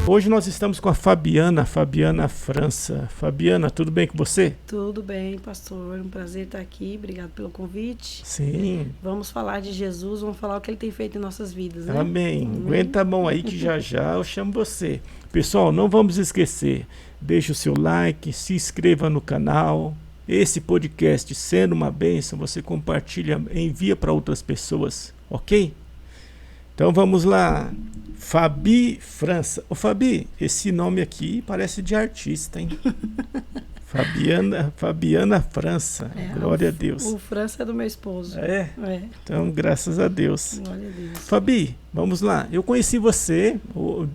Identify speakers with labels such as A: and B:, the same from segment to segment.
A: Hoje nós estamos com a Fabiana França. Fabiana, tudo bem com você?
B: Tudo bem, pastor. Um prazer estar aqui. Obrigado pelo convite.
A: Sim.
B: Vamos falar de Jesus, vamos falar o que ele tem feito em nossas vidas, né?
A: Amém. Aguenta a mão aí que já eu chamo você. Pessoal, não vamos esquecer. Deixe o seu like, se inscreva no canal. Esse podcast sendo uma bênção, você compartilha, envia para outras pessoas, ok? Então vamos lá. Fabi França. Ô Fabi, esse nome aqui parece de artista, hein? Fabiana França. Glória a Deus.
B: O França é do meu esposo.
A: É? Então, graças a Deus.
B: Glória a Deus.
A: Fabi, vamos lá. Eu conheci você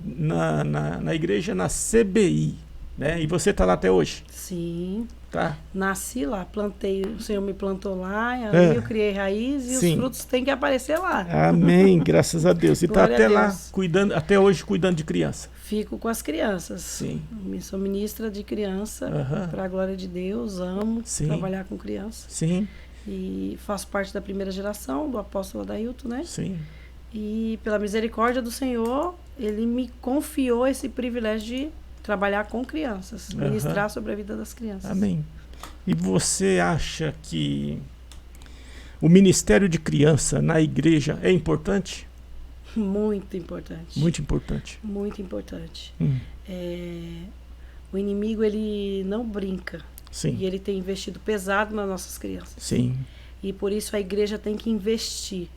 A: na igreja, na CBI, né? E você está lá até hoje?
B: Sim.
A: Tá.
B: Nasci lá, plantei, o Senhor me plantou lá, aí eu criei raiz e
A: Sim.
B: os frutos têm que aparecer lá.
A: Amém, graças a Deus. E está até lá,
B: até
A: hoje, cuidando de criança.
B: Fico com as crianças.
A: Sim.
B: Sou ministra de criança, para a glória de Deus, amo trabalhar com criança.
A: Sim.
B: E faço parte da primeira geração, do apóstolo Adailton, né?
A: Sim.
B: E pela misericórdia do Senhor, ele me confiou esse privilégio de trabalhar com crianças, ministrar sobre a vida das crianças.
A: Amém. E você acha que o ministério de criança na igreja é importante?
B: Muito importante.
A: Muito importante.
B: Muito importante. O inimigo, ele não brinca.
A: Sim.
B: E ele tem investido pesado nas nossas crianças.
A: Sim.
B: E por isso a igreja tem que investir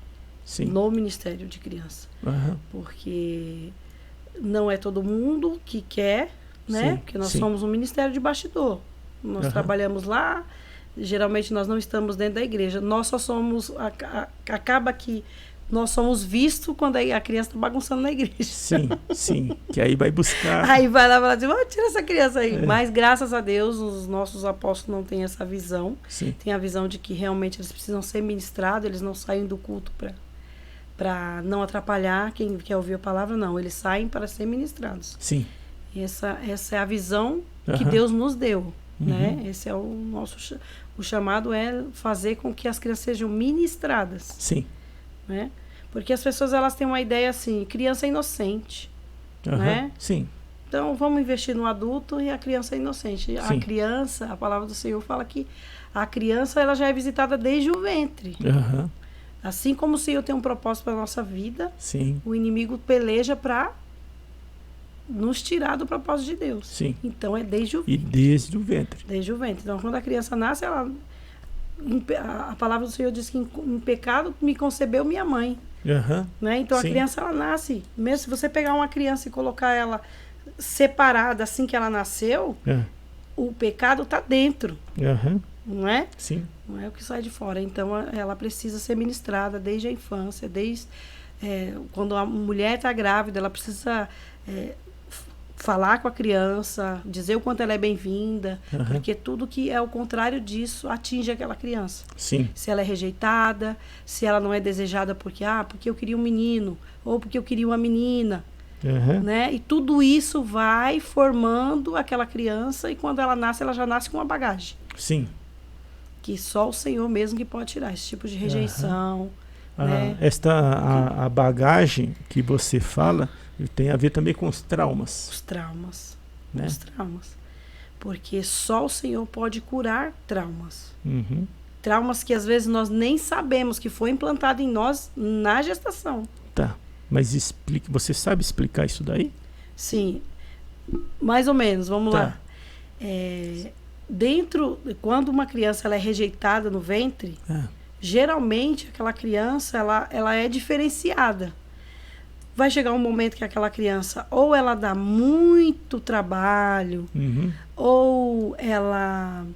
B: no ministério de criança. Porque não é todo mundo que quer, né? Porque nós somos um ministério de bastidor. Nós trabalhamos lá, geralmente nós não estamos dentro da igreja. Nós só somos... Acaba que nós somos vistos quando a criança está bagunçando na igreja.
A: Sim, sim. Que aí vai buscar...
B: Aí vai lá e fala assim, tira essa criança aí. Mas graças a Deus, os nossos apóstolos não têm essa visão.
A: Sim.
B: Tem a visão de que realmente eles precisam ser ministrados, eles não saem do culto para não atrapalhar quem quer ouvir a palavra, não. Eles saem para ser ministrados.
A: Sim.
B: Essa é a visão que Deus nos deu, né? Esse é o nosso... O chamado é fazer com que as crianças sejam ministradas.
A: Sim.
B: Né? Porque as pessoas, elas têm uma ideia assim, criança é inocente, né?
A: Sim.
B: Então, vamos investir no adulto e a criança é inocente.
A: Sim.
B: A criança, a palavra do Senhor fala que a criança, ela já é visitada desde o ventre. Assim como o Senhor tem um propósito para a nossa vida, o inimigo peleja para nos tirar do propósito de Deus.
A: Sim.
B: Então, é desde o ventre.
A: E desde o ventre.
B: Desde o ventre. Então, quando a criança nasce, a palavra do Senhor diz que em pecado me concebeu minha mãe. Né? Então, a criança, ela nasce. Mesmo se você pegar uma criança e colocar ela separada assim que ela nasceu, o pecado está dentro. Não é?
A: Sim.
B: Não é o que sai de fora. Então, ela precisa ser ministrada desde a infância, quando a mulher está grávida, ela precisa falar com a criança, dizer o quanto ela é bem-vinda, porque tudo que é o contrário disso atinge aquela criança.
A: Sim.
B: Se ela é rejeitada, se ela não é desejada porque eu queria um menino, ou porque eu queria uma menina. Né? E tudo isso vai formando aquela criança, e quando ela nasce, ela já nasce com uma bagagem.
A: Sim.
B: Que só o Senhor mesmo que pode tirar esse tipo de rejeição. Né?
A: A bagagem que você fala tem a ver também com os traumas.
B: Os traumas.
A: Né?
B: Os traumas. Porque só o Senhor pode curar traumas. Traumas que às vezes nós nem sabemos que foi implantado em nós na gestação.
A: Tá. Mas você sabe explicar isso daí?
B: Sim. Mais ou menos, vamos lá. Quando uma criança ela é rejeitada no ventre, geralmente aquela criança ela é diferenciada. Vai chegar um momento que aquela criança ou ela dá muito trabalho, ou ela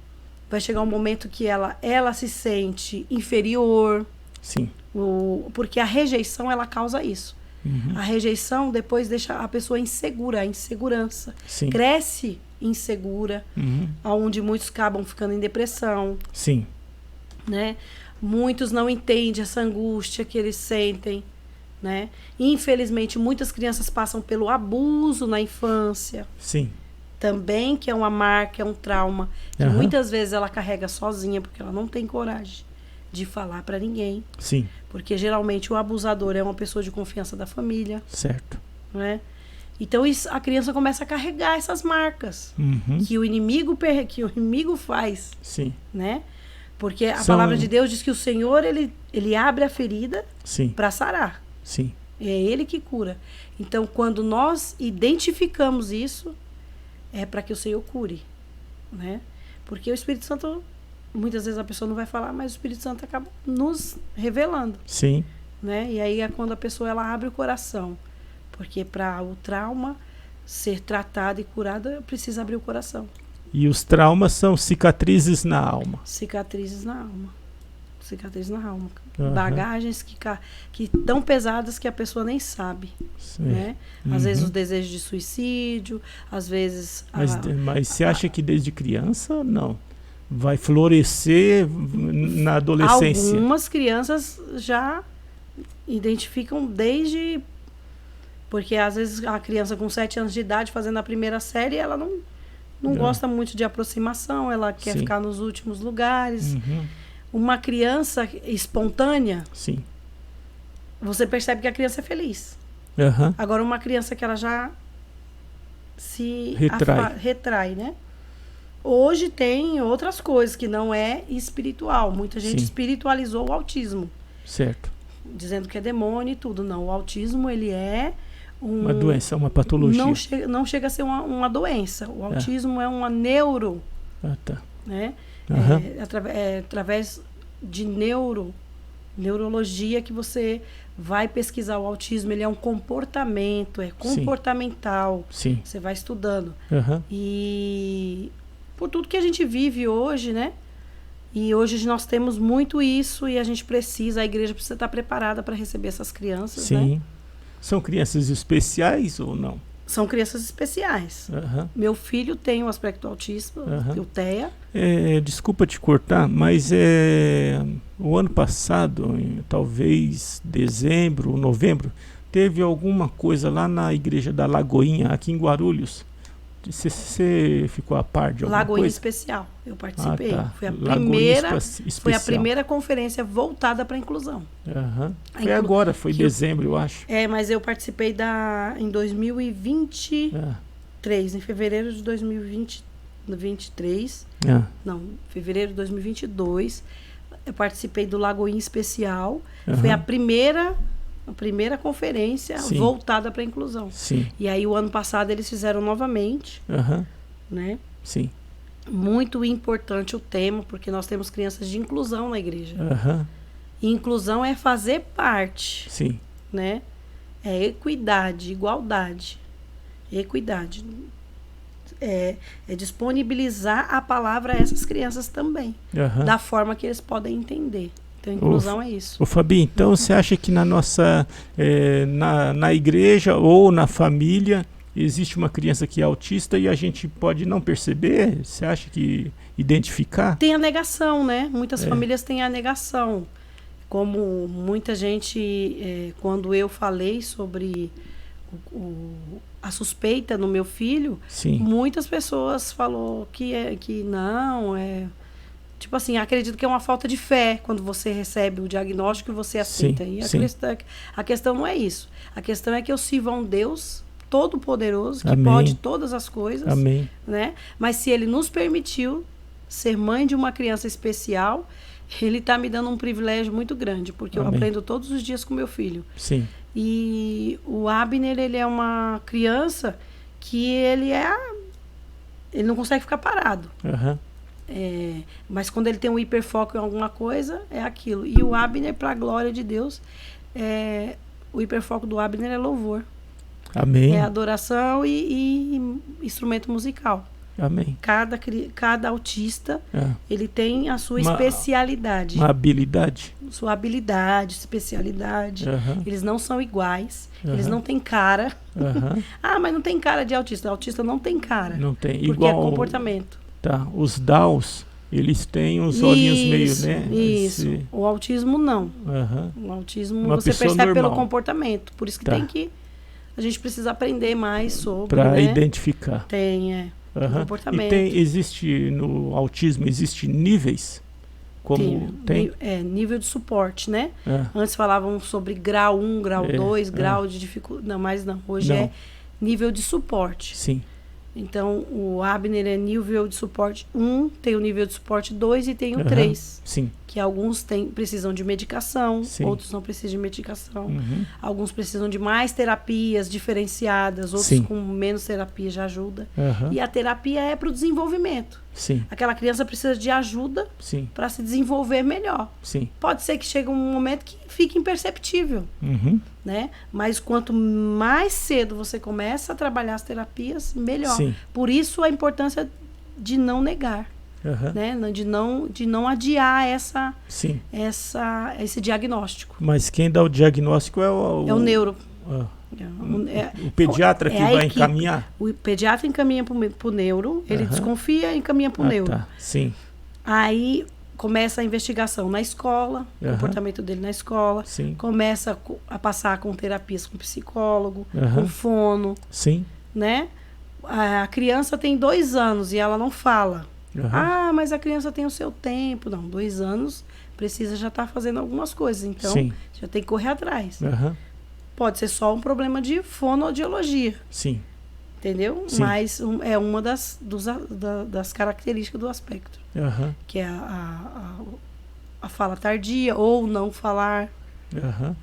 B: vai chegar um momento que ela se sente inferior.
A: Sim.
B: Porque a rejeição, ela causa isso. A rejeição depois deixa a pessoa insegura, a insegurança.
A: Sim.
B: Cresce insegura, onde muitos acabam ficando em depressão.
A: Sim.
B: Né? Muitos não entendem essa angústia que eles sentem. Né? Infelizmente, muitas crianças passam pelo abuso na infância.
A: Sim.
B: Também, que é uma marca, é um trauma, que muitas vezes ela carrega sozinha, porque ela não tem coragem de falar para ninguém.
A: Sim.
B: Porque geralmente o abusador é uma pessoa de confiança da família.
A: Certo.
B: Né? Então a criança começa a carregar essas marcas que o inimigo faz.
A: Sim.
B: Né? Porque a palavra de Deus diz que o Senhor, ele abre a ferida para sarar.
A: Sim.
B: É Ele que cura. Então, quando nós identificamos isso, é para que o Senhor cure. Né? Porque o Espírito Santo, muitas vezes a pessoa não vai falar, mas o Espírito Santo acaba nos revelando.
A: Sim.
B: Né? E aí é quando a pessoa ela abre o coração. Porque para o trauma ser tratado e curado, precisa abrir o coração.
A: E os traumas são cicatrizes na alma.
B: Cicatrizes na alma. Cicatrizes na alma. Bagagens que tão pesadas que a pessoa nem sabe. Né? Às vezes o desejo de suicídio, às vezes...
A: Mas você acha que desde criança, não? Vai florescer na adolescência?
B: Algumas crianças já identificam desde... Porque às vezes a criança com 7 anos de idade fazendo a primeira série, ela não gosta muito de aproximação, ela quer ficar nos últimos lugares. Uma criança espontânea, você percebe que a criança é feliz. Agora, uma criança que ela já se retrai, né? Hoje tem outras coisas que não é espiritual. Muita gente espiritualizou o autismo.
A: Certo.
B: Dizendo que é demônio e tudo. Não, o autismo, ele é
A: uma doença, uma patologia.
B: Não chega a ser uma doença. O autismo é uma neuro. Né? Através de neurologia que você vai pesquisar o autismo. Ele é um comportamento, é comportamental.
A: Sim.
B: Você vai estudando. E por tudo que a gente vive hoje, né? E hoje nós temos muito isso e a gente precisa, a igreja precisa estar preparada para receber essas crianças.
A: Sim.
B: Né?
A: São crianças especiais ou não?
B: São crianças especiais. Meu filho tem um aspecto autista, o TEA.
A: Desculpa te cortar, mas o ano passado, talvez dezembro, novembro, teve alguma coisa lá na igreja da Lagoinha, aqui em Guarulhos. Você ficou a par de alguma
B: Lagoinha
A: coisa?
B: Especial, eu participei. Foi a primeira conferência voltada para a inclusão.
A: Foi agora, foi dezembro, eu acho.
B: Mas eu participei em 2023, em fevereiro de 2023. Não, fevereiro de 2022. Eu participei do Lagoinha Especial. Foi a primeira conferência voltada para a inclusão. E aí, o ano passado, eles fizeram novamente. Né?
A: Sim.
B: Muito importante o tema, porque nós temos crianças de inclusão na igreja. E inclusão é fazer parte.
A: Sim.
B: Né? É equidade, igualdade. Equidade. É disponibilizar a palavra a essas crianças também. Da forma que eles podem entender. Então, inclusão é isso.
A: Fabi, então você acha que na nossa na igreja ou na família existe uma criança que é autista e a gente pode não perceber? Você acha que identificar?
B: Tem a negação, né? Muitas famílias têm a negação. Como muita gente, quando eu falei sobre a suspeita no meu filho, muitas pessoas falaram que não, tipo assim, acredito que é uma falta de fé quando você recebe o diagnóstico e você aceita. E a questão não é isso. A questão é que eu sirvo a um Deus todo-poderoso, que pode todas as coisas. Né? Mas se ele nos permitiu ser mãe de uma criança especial, ele está me dando um privilégio muito grande, porque eu aprendo todos os dias com meu filho. E o Abner, ele é uma criança que ele não consegue ficar parado. Mas quando ele tem um hiperfoco em alguma coisa, é aquilo. E o Abner, para a glória de Deus, o hiperfoco do Abner é louvor. É adoração e instrumento musical. Cada autista, ele tem a sua especialidade.
A: Uma habilidade.
B: Sua habilidade, especialidade. Eles não são iguais. Eles não têm cara. Mas não tem cara de autista. Autista não tem cara.
A: Não tem.
B: Porque é comportamento.
A: Os Downs, eles têm os olhinhos meio, né?
B: Isso. O autismo não. O autismo você percebe normal pelo comportamento. Por isso que a gente precisa aprender mais sobre.
A: Para identificar.
B: Tem, comportamento.
A: E existe no autismo, existe níveis? Como tem?
B: Nível de suporte, né? Antes falavam sobre grau 1, grau 2, grau de dificuldade. Não, mas não. Hoje nível de suporte.
A: Sim.
B: Então, o Abner é nível de suporte 1, tem o nível de suporte 2 e tem o 3.
A: Sim.
B: Que alguns precisam de medicação,
A: Sim.
B: outros não precisam de medicação. Alguns precisam de mais terapias diferenciadas, outros
A: Sim.
B: com menos terapia já ajuda.
A: E
B: a terapia é para o desenvolvimento.
A: Sim.
B: Aquela criança precisa de ajuda para se desenvolver melhor.
A: Sim.
B: Pode ser que chegue um momento que fique imperceptível, né? Mas quanto mais cedo você começa a trabalhar as terapias, melhor.
A: Sim.
B: Por isso a importância de não negar, né? De não adiar esse diagnóstico.
A: Mas quem dá o diagnóstico é o
B: neuro.
A: O pediatra que vai encaminhar?
B: O pediatra encaminha para o neuro, ele desconfia e encaminha para o neuro.
A: Tá. Sim.
B: Aí começa a investigação na escola, o comportamento dele na escola.
A: Sim.
B: Começa a passar com terapias com psicólogo, com fono.
A: Sim.
B: Né? A criança tem 2 anos e ela não fala. Ah, mas a criança tem o seu tempo. Não, 2 anos precisa já estar fazendo algumas coisas. Então, já tem que correr atrás. Pode ser só um problema de fonoaudiologia.
A: Sim.
B: Entendeu? Sim. Mas é uma das características do aspecto. Que é a fala tardia ou não falar.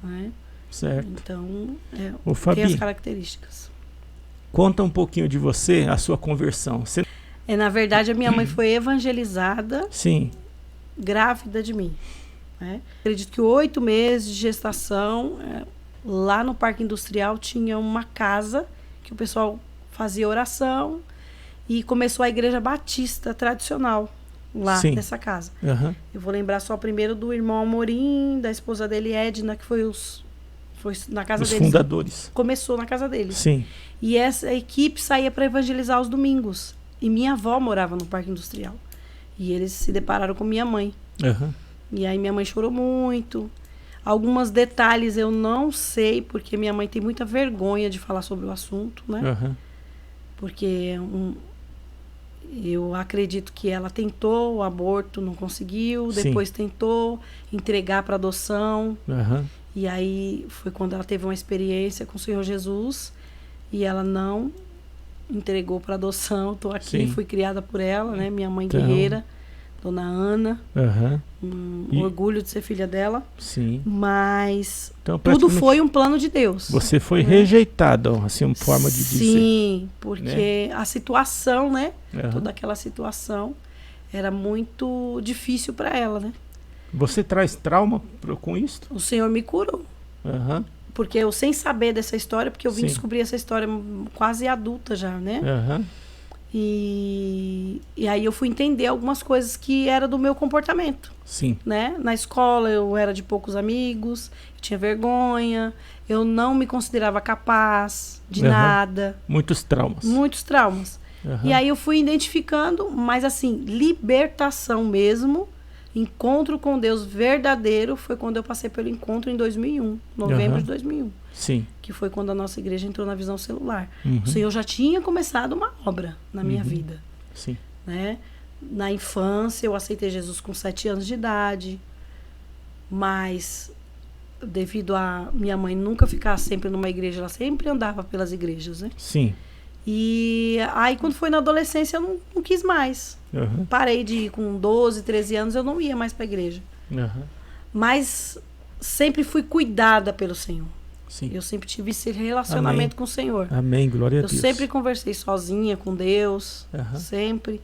B: Né?
A: Certo.
B: Então,
A: Fabi,
B: tem as características.
A: Conta um pouquinho de você, a sua conversão.
B: Na verdade, a minha mãe foi evangelizada.
A: Sim.
B: Grávida de mim. Né? Acredito que 8 meses de gestação, lá no Parque Industrial tinha uma casa que o pessoal fazia oração e começou a igreja batista tradicional lá nessa casa. Eu vou lembrar só primeiro do irmão Amorim, da esposa dele, Edna, que foi na casa deles. Os
A: fundadores.
B: Começou na casa deles.
A: Sim.
B: E essa equipe saía para evangelizar aos domingos. E minha avó morava no Parque Industrial. E eles se depararam com minha mãe. E aí minha mãe chorou muito. Alguns detalhes eu não sei, porque minha mãe tem muita vergonha de falar sobre o assunto, né? Porque eu acredito que ela tentou o aborto, não conseguiu. Depois tentou entregar para adoção. E aí foi quando ela teve uma experiência com o Senhor Jesus. E ela não entregou para adoção. Estou aqui, fui criada por ela, né? Minha mãe guerreira, Dona Ana. Orgulho de ser filha dela.
A: Sim.
B: Mas tudo foi um plano de Deus.
A: Você foi rejeitada, assim, uma forma de dizer.
B: Sim, porque a situação, né? Toda aquela situação era muito difícil para ela, né?
A: Você traz trauma com isso?
B: O Senhor me curou. Porque eu, sem saber dessa história, porque eu vim descobrir essa história quase adulta já, né? E aí eu fui entender algumas coisas que era do meu comportamento.
A: Sim.
B: Né? Na escola eu era de poucos amigos, eu tinha vergonha, eu não me considerava capaz de nada.
A: Muitos traumas.
B: Muitos traumas. E aí eu fui identificando, mas assim, libertação mesmo, encontro com Deus verdadeiro, foi quando eu passei pelo encontro em 2001, novembro de 2001.
A: Sim.
B: Que foi quando a nossa igreja entrou na visão celular. O Senhor já tinha começado uma obra na minha vida.
A: Sim.
B: Né? Na infância, eu aceitei Jesus com 7 anos de idade, mas devido a minha mãe nunca ficar sempre numa igreja, ela sempre andava pelas igrejas, né?
A: Sim.
B: E aí, quando foi na adolescência, eu não quis mais. Parei de ir com 12, 13 anos, eu não ia mais para a igreja. Mas sempre fui cuidada pelo Senhor.
A: Sim.
B: Eu sempre tive esse relacionamento com o Senhor.
A: Amém, glória a Deus.
B: Eu sempre conversei sozinha com Deus, sempre.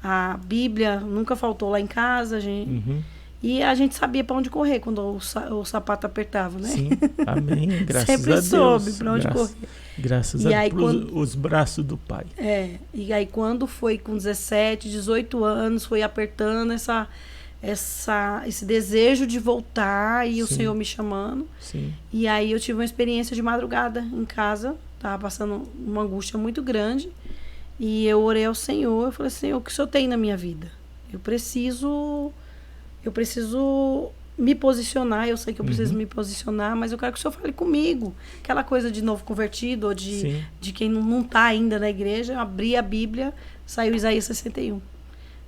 B: A Bíblia nunca faltou lá em casa, gente. E a gente sabia para onde correr quando o sapato apertava, né?
A: Sim, amém, graças
B: sempre
A: a Deus.
B: Sempre soube para onde correr.
A: Graças a Deus, os braços do Pai.
B: E aí quando foi com 17, 18 anos, foi apertando esse desejo de voltar e o Senhor me chamando.
A: Sim.
B: E aí eu tive uma experiência de madrugada em casa, tava passando uma angústia muito grande e eu orei ao Senhor, eu falei, Senhor, o que o Senhor tem na minha vida? Eu preciso me posicionar, eu sei que eu preciso me posicionar, mas eu quero que o Senhor fale comigo. Aquela coisa de novo convertido ou de quem não está ainda na igreja, eu abri a Bíblia, saiu Isaías 61.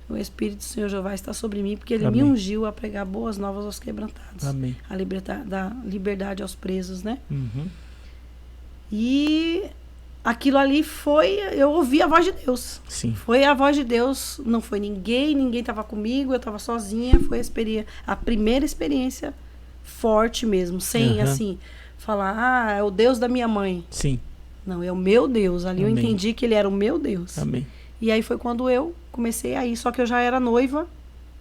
B: O Espírito do Senhor Jeová está sobre mim, porque Ele me ungiu a pregar boas novas aos quebrantados.
A: Amém.
B: A liberdade aos presos, né? E aquilo ali eu ouvi a voz de Deus.
A: Sim.
B: Foi a voz de Deus, não foi ninguém estava comigo, eu estava sozinha, foi a primeira experiência forte mesmo, sem assim, falar, é o Deus da minha mãe.
A: Sim.
B: Não, é o meu Deus, ali
A: Amém.
B: eu entendi que ele era o meu Deus.
A: Amém.
B: E aí foi quando eu comecei a ir, só que eu já era noiva,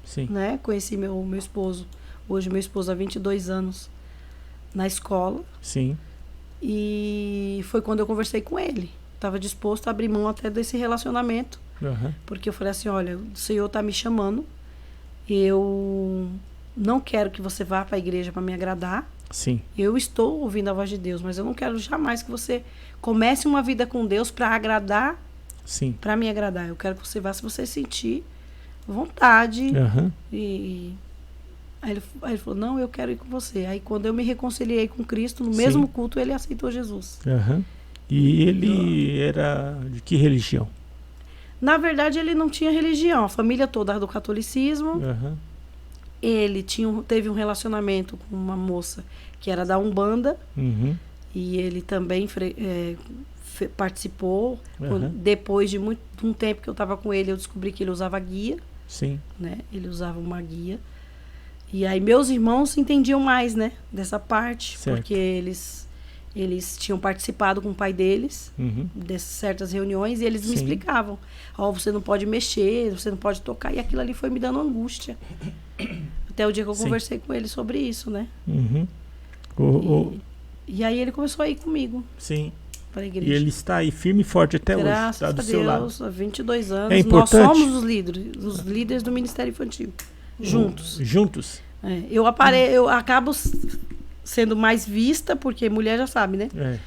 A: sim,
B: né, conheci meu esposo, hoje meu esposo há 22 anos, na escola.
A: Sim.
B: E foi quando eu conversei com ele. Estava disposto a abrir mão até desse relacionamento. Porque eu falei assim, olha, o Senhor está me chamando. Eu não quero que você vá para a igreja para me agradar.
A: Sim.
B: Eu estou ouvindo a voz de Deus, mas eu não quero jamais que você comece uma vida com Deus para agradar, para me agradar. Eu quero que você vá se você sentir vontade. Aí ele falou, não, eu quero ir com você. Aí quando eu me reconciliei com Cristo, no mesmo culto, ele aceitou Jesus.
A: E ele era de que religião?
B: Na verdade, ele não tinha religião. A família toda era do catolicismo. Ele teve um relacionamento com uma moça que era da Umbanda. E ele também participou. Depois de um tempo que eu estava com ele, eu descobri que ele usava guia.
A: Sim.
B: Né? Ele usava uma guia. E aí meus irmãos entendiam mais, né, dessa parte, certo. Porque eles tinham participado com o pai deles de certas reuniões e eles me explicavam, você não pode mexer, você não pode tocar, e aquilo ali foi me dando angústia. Até o dia que eu conversei com ele sobre isso, né? E aí ele começou a ir comigo.
A: Sim.
B: Para a igreja.
A: E ele está aí firme e forte até hoje.
B: Graças
A: está do
B: a
A: seu
B: Deus,
A: lado.
B: Há 22 anos.
A: É importante.
B: Nós somos os líderes do Ministério Infantil. Juntos.
A: Juntos?
B: Eu acabo sendo mais vista, porque mulher já sabe, né?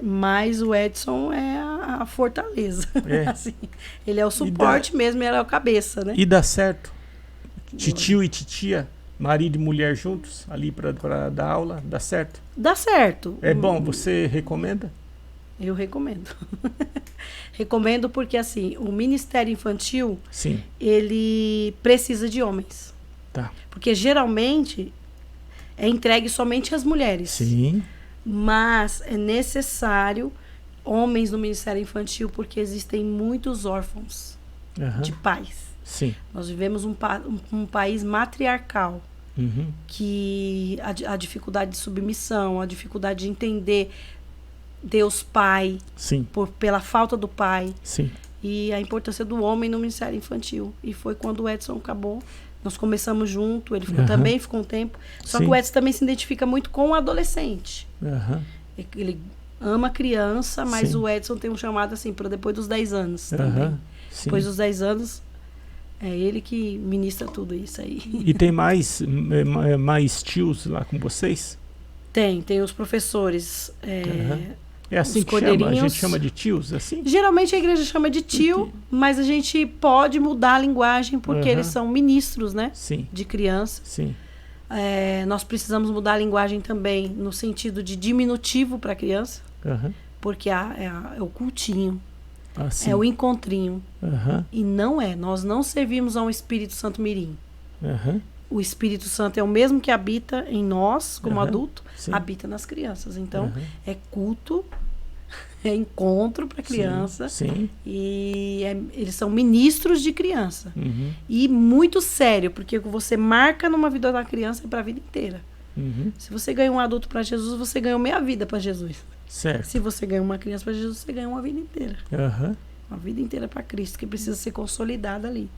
B: Mas o Edson é a fortaleza. Assim, ele é o suporte mesmo, ele é a cabeça, né?
A: E dá certo? Titio e titia, marido e mulher juntos, ali para dar aula, dá certo?
B: Dá certo.
A: É bom, você recomenda?
B: Eu recomendo. Recomendo porque, assim, o Ministério Infantil, ele precisa de homens.
A: Tá.
B: Porque, geralmente, é entregue somente às mulheres.
A: Sim.
B: Mas é necessário homens no Ministério Infantil porque existem muitos órfãos de pais.
A: Sim.
B: Nós vivemos um país matriarcal. Que a dificuldade de submissão, a dificuldade de entender Deus Pai, pela falta do pai, e a importância do homem no Ministério Infantil. E foi quando o Edson acabou. Nós começamos junto, ele também ficou um tempo. Só que o Edson também se identifica muito com o adolescente. Ele ama criança, mas o Edson tem um chamado assim para depois dos 10 anos também. Depois dos 10 anos, é ele que ministra tudo isso aí.
A: E tem mais tios lá com vocês?
B: Tem os professores.
A: É assim que chama? A gente chama de tios, assim?
B: Geralmente a igreja chama de tio, mas a gente pode mudar a linguagem porque eles são ministros, né? De criança. Nós precisamos mudar a linguagem também no sentido de diminutivo para a criança, porque é o cultinho, é o encontrinho. E nós não servimos a um Espírito Santo mirim. O Espírito Santo é o mesmo que habita em nós, como adulto, habita nas crianças. Então, é culto, é encontro para criança. E eles são ministros de criança. E muito sério, porque você marca numa vida da criança é para a vida inteira. Se você ganha um adulto para Jesus, você ganhou meia vida para Jesus.
A: Certo.
B: Se você ganha uma criança para Jesus, você ganha uma vida inteira. Uma vida inteira para Cristo, que precisa ser consolidada ali.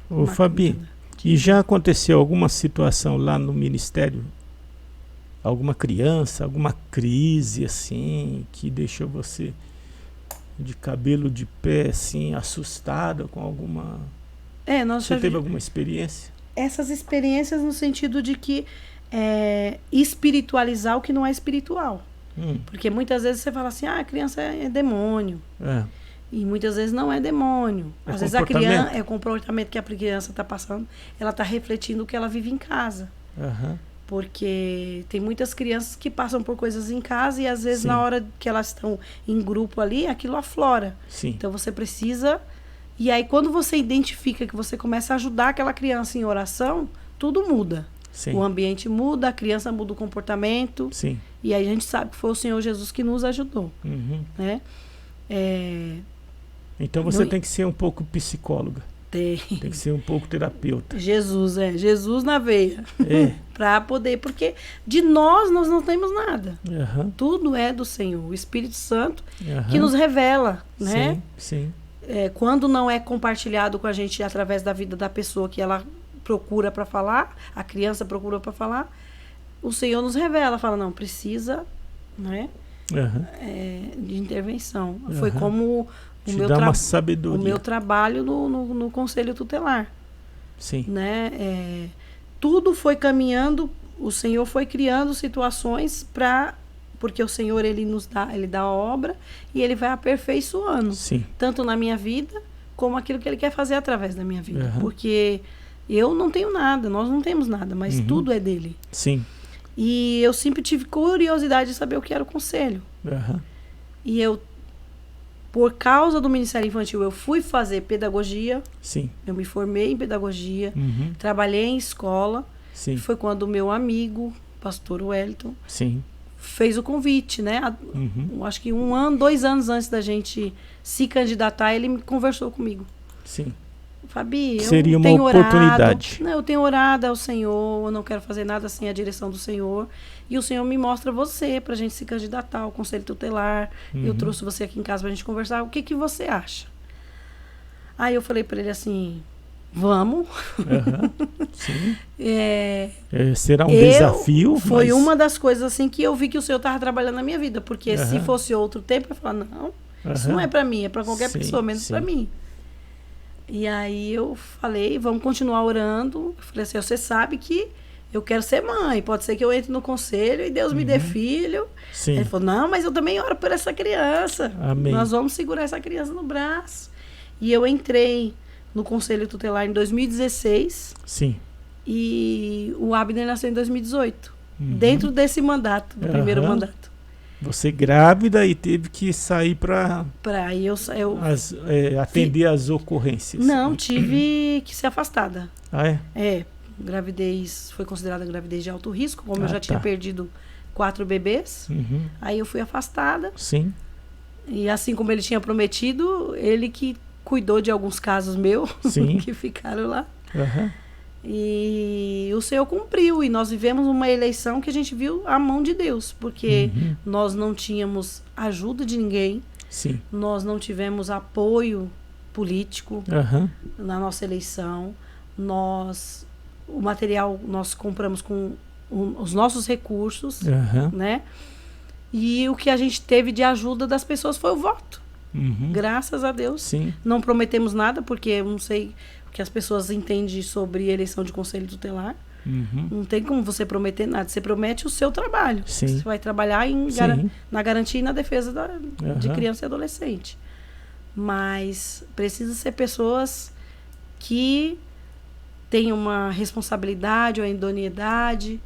A: Ô, Fabi, e já aconteceu alguma situação lá no ministério? Alguma criança, alguma crise assim, que deixou você de cabelo de pé, assim, assustada com alguma... Você teve alguma experiência?
B: Essas experiências no sentido de que espiritualizar o que não é espiritual. Porque muitas vezes você fala assim, a criança é demônio. E muitas vezes não é demônio. Às vezes a criança, é o comportamento que a criança está passando, ela está refletindo o que ela vive em casa. Porque tem muitas crianças que passam por coisas em casa e às vezes na hora que elas estão em grupo ali, aquilo aflora. Então você precisa... E aí quando você identifica que você começa a ajudar aquela criança em oração, tudo muda. O ambiente muda, a criança muda o comportamento. E aí a gente sabe que foi o Senhor Jesus que nos ajudou. Né?
A: Então você tem que ser um pouco psicóloga.
B: Tem
A: que ser um pouco terapeuta.
B: Jesus na veia. Para poder, porque de nós não temos nada. Tudo é do Senhor. O Espírito Santo que nos revela, né?
A: Sim.
B: Quando não é compartilhado com a gente através da vida da pessoa que ela procura para falar, a criança procura para falar, o Senhor nos revela, fala, não, precisa, né? De intervenção. Foi como
A: uma sabedoria.
B: O meu trabalho no Conselho Tutelar.
A: Sim.
B: Né? Tudo foi caminhando, o Senhor foi criando situações porque o Senhor ele dá a obra e ele vai aperfeiçoando.
A: Sim.
B: Tanto na minha vida, como aquilo que ele quer fazer através da minha vida. Porque eu não tenho nada, nós não temos nada, mas tudo é dele.
A: Sim.
B: E eu sempre tive curiosidade de saber o que era o conselho. E eu, por causa do Ministério Infantil, eu fui fazer pedagogia.
A: Sim.
B: Eu me formei em pedagogia, trabalhei em escola.
A: Sim.
B: Foi quando o meu amigo, pastor Wellington,
A: sim,
B: fez o convite, né? Acho que 1 ano, 2 anos antes da gente se candidatar, ele me conversou comigo.
A: Sim.
B: Fabi,
A: seria uma oportunidade.
B: Eu tenho orado ao Senhor, eu não quero fazer nada sem a direção do Senhor. E o Senhor me mostra você pra gente se candidatar ao Conselho Tutelar. Eu trouxe você aqui em casa pra gente conversar. O que você acha? Aí eu falei pra ele assim, vamos.
A: Sim. Será um desafio.
B: Foi uma das coisas assim que eu vi que o Senhor estava trabalhando na minha vida. Porque se fosse outro tempo, eu ia falar, não, isso não é pra mim, é pra qualquer pessoa, menos pra mim. E aí eu falei, vamos continuar orando. Eu falei assim, você sabe que eu quero ser mãe. Pode ser que eu entre no conselho e Deus me dê filho.
A: Sim.
B: Ele falou, não, mas eu também oro por essa criança.
A: Amém.
B: Nós vamos segurar essa criança no braço. E eu entrei no Conselho Tutelar em 2016.
A: Sim.
B: E o Abner nasceu em 2018. Dentro desse mandato, do primeiro mandato.
A: Você grávida e teve que sair para atender as ocorrências.
B: Não, tive que ser afastada.
A: Ah, é?
B: Gravidez, foi considerada gravidez de alto risco, como eu já tinha perdido 4 bebês. Aí eu fui afastada.
A: Sim.
B: E assim como ele tinha prometido, ele que cuidou de alguns casos meus que ficaram lá. E o Senhor cumpriu, e nós vivemos uma eleição que a gente viu a mão de Deus, porque nós não tínhamos ajuda de ninguém, nós não tivemos apoio político na nossa eleição, o material nós compramos com os nossos recursos, né? E o que a gente teve de ajuda das pessoas foi o voto. Graças a Deus.
A: Sim.
B: Não prometemos nada, porque eu não sei que as pessoas entendem sobre eleição de conselho tutelar. Não tem como você prometer nada. Você promete o seu trabalho.
A: Sim.
B: Você vai trabalhar na garantia e na defesa de criança e adolescente. Mas precisa ser pessoas que tenham uma responsabilidade ou idoneidade,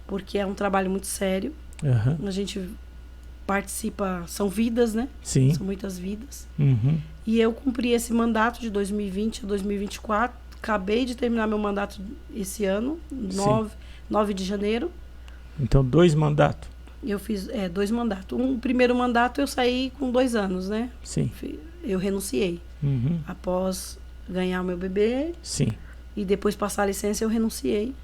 B: porque é um trabalho muito sério. A gente participa, são vidas, né?
A: Sim.
B: São muitas vidas. E eu cumpri esse mandato de 2020 a 2024. Acabei de terminar meu mandato esse ano, 9 de janeiro.
A: Então, 2 mandatos?
B: Eu fiz 2 mandatos. O primeiro mandato eu saí com 2 anos, né?
A: Sim.
B: Eu renunciei. Após ganhar o meu bebê.
A: Sim.
B: E depois passar a licença, eu renunciei.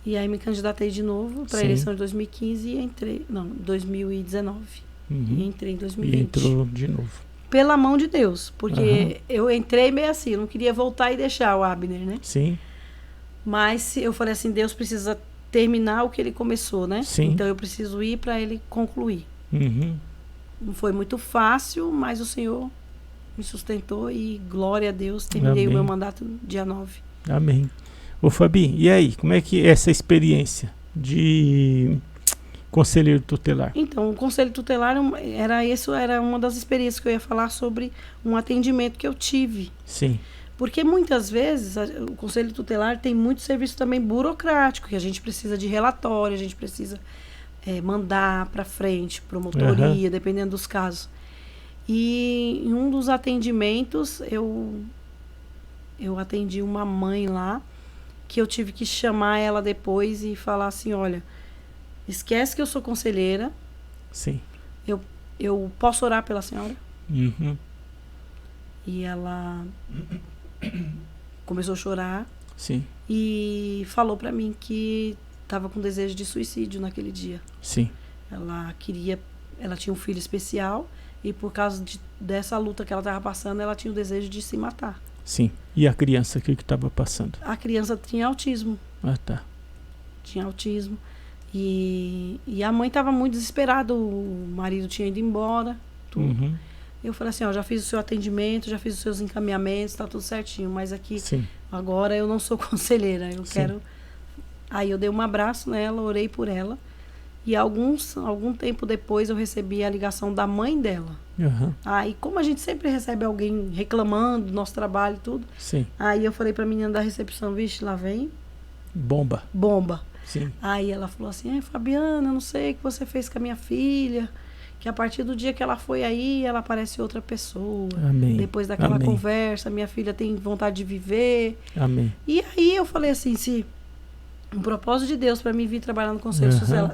B: E aí me candidatei de novo para a eleição de 2015 e entrei... Não, 2019. E entrei em 2020.
A: E entrou de novo.
B: Pela mão de Deus. Porque eu entrei meio assim, eu não queria voltar e deixar o Abner, né?
A: Sim.
B: Mas eu falei assim, Deus precisa terminar o que ele começou, né?
A: Sim.
B: Então eu preciso ir para ele concluir. Não foi muito fácil, mas o Senhor me sustentou e glória a Deus, terminei o meu mandato dia 9.
A: Amém. Ô Fabi, e aí, como é que é essa experiência de conselheiro tutelar? Então,
B: o conselho tutelar era uma das experiências que eu ia falar sobre um atendimento que eu tive.
A: Sim.
B: Porque muitas vezes o conselho tutelar tem muito serviço também burocrático, que a gente precisa de relatório, a gente precisa mandar para frente, promotoria, dependendo dos casos. E em um dos atendimentos, eu atendi uma mãe lá, que eu tive que chamar ela depois e falar assim, olha, esquece que eu sou conselheira.
A: Sim.
B: Eu posso orar pela senhora?
A: Uhum.
B: E ela começou a chorar.
A: Sim.
B: E falou pra mim que estava com desejo de suicídio naquele dia.
A: Sim.
B: Ela tinha um filho especial e por causa dessa luta que ela estava passando, ela tinha o desejo de se matar.
A: Sim. E a criança, o que estava passando?
B: A criança tinha autismo.
A: Ah, tá.
B: Tinha autismo. E a mãe estava muito desesperada, o marido tinha ido embora, tudo.
A: Uhum.
B: Eu falei assim, ó, já fiz o seu atendimento, já fiz os seus encaminhamentos, tá tudo certinho, mas aqui,
A: Sim.
B: agora eu não sou conselheira, eu quero... Aí eu dei um abraço nela, orei por ela, e algum tempo depois eu recebi a ligação da mãe dela.
A: Uhum.
B: Aí, como a gente sempre recebe alguém reclamando do nosso trabalho e tudo,
A: Sim.
B: aí eu falei pra menina da recepção, vixe, lá vem...
A: Bomba. Sim.
B: Aí ela falou assim, Fabiana, eu não sei o que você fez com a minha filha, que a partir do dia que ela foi aí, ela parece outra pessoa.
A: Amém.
B: Depois daquela
A: Amém.
B: conversa, minha filha tem vontade de viver.
A: Amém.
B: E aí eu falei assim, se o propósito de Deus para mim vir trabalhar no Conselho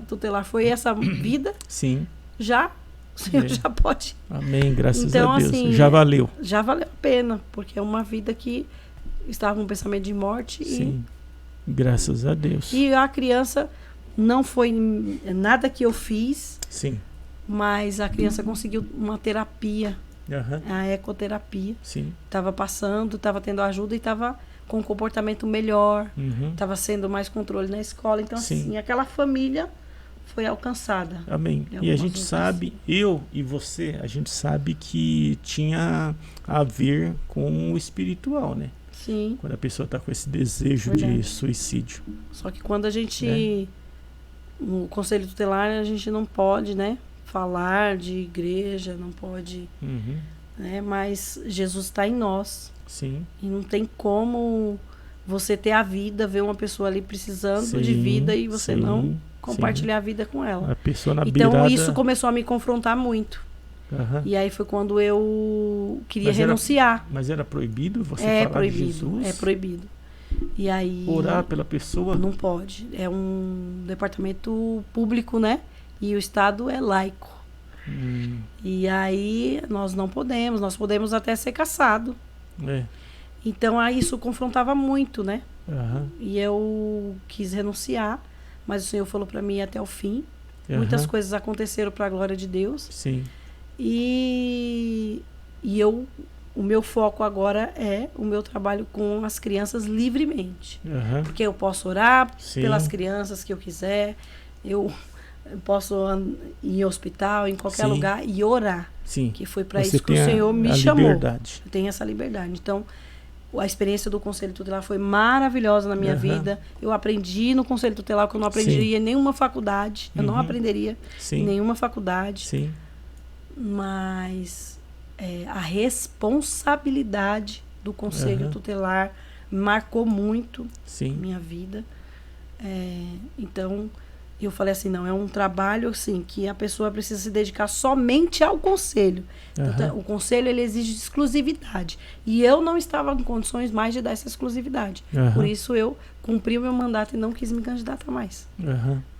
B: Tutelar foi essa vida,
A: sim,
B: já, o Senhor já pode.
A: Amém, graças
B: então,
A: a Deus.
B: Assim,
A: já valeu.
B: Já valeu a pena, porque é uma vida que estava com um pensamento de morte.
A: Sim, graças a Deus.
B: E a criança não foi nada que eu fiz.
A: Sim.
B: Mas a criança conseguiu uma terapia, a ecoterapia.
A: Sim.
B: Estava passando, estava tendo ajuda e estava com um comportamento melhor, estava sendo mais controle na escola. Então, assim, aquela família foi alcançada.
A: Amém. E a gente sabe, eu e você, a gente sabe que tinha a ver com o espiritual, né?
B: Sim.
A: Quando a pessoa está com esse desejo de suicídio.
B: Só que quando a gente... No Conselho Tutelar, a gente não pode, né? Falar de igreja, não pode, né? Mas Jesus está em nós.
A: Sim.
B: E não tem como você ter a vida, ver uma pessoa ali precisando de vida e você não compartilhar a vida com ela.
A: A pessoa na
B: então
A: beirada...
B: isso começou a me confrontar muito. E aí foi quando eu queria renunciar.
A: Mas era proibido você falar de Jesus?
B: É proibido. E aí...
A: Orar pela pessoa?
B: Não pode. É um departamento público, né? E o Estado é laico. E aí nós não podemos. Nós podemos até ser caçados. Então aí isso confrontava muito, né? E eu quis renunciar. Mas o Senhor falou para mim até o fim. Muitas coisas aconteceram para a glória de Deus.
A: Sim.
B: E o meu foco agora é o meu trabalho com as crianças livremente. Porque eu posso orar pelas crianças que eu quiser. Eu posso ir em hospital, em qualquer lugar e orar.
A: Sim.
B: Que foi para isso que o Senhor me chamou.
A: Liberdade.
B: Eu tenho essa liberdade. Então, a experiência do Conselho Tutelar foi maravilhosa na minha vida. Eu aprendi no Conselho Tutelar que eu não aprenderia em nenhuma faculdade. Eu não aprenderia em nenhuma faculdade.
A: Sim.
B: Mas a responsabilidade do Conselho Tutelar marcou muito minha vida. Então, eu falei assim, não, é um trabalho assim, que a pessoa precisa se dedicar somente ao Conselho. Então, o Conselho, ele exige exclusividade. E eu não estava em condições mais de dar essa exclusividade. Por isso, eu cumpri o meu mandato e não quis me candidatar mais.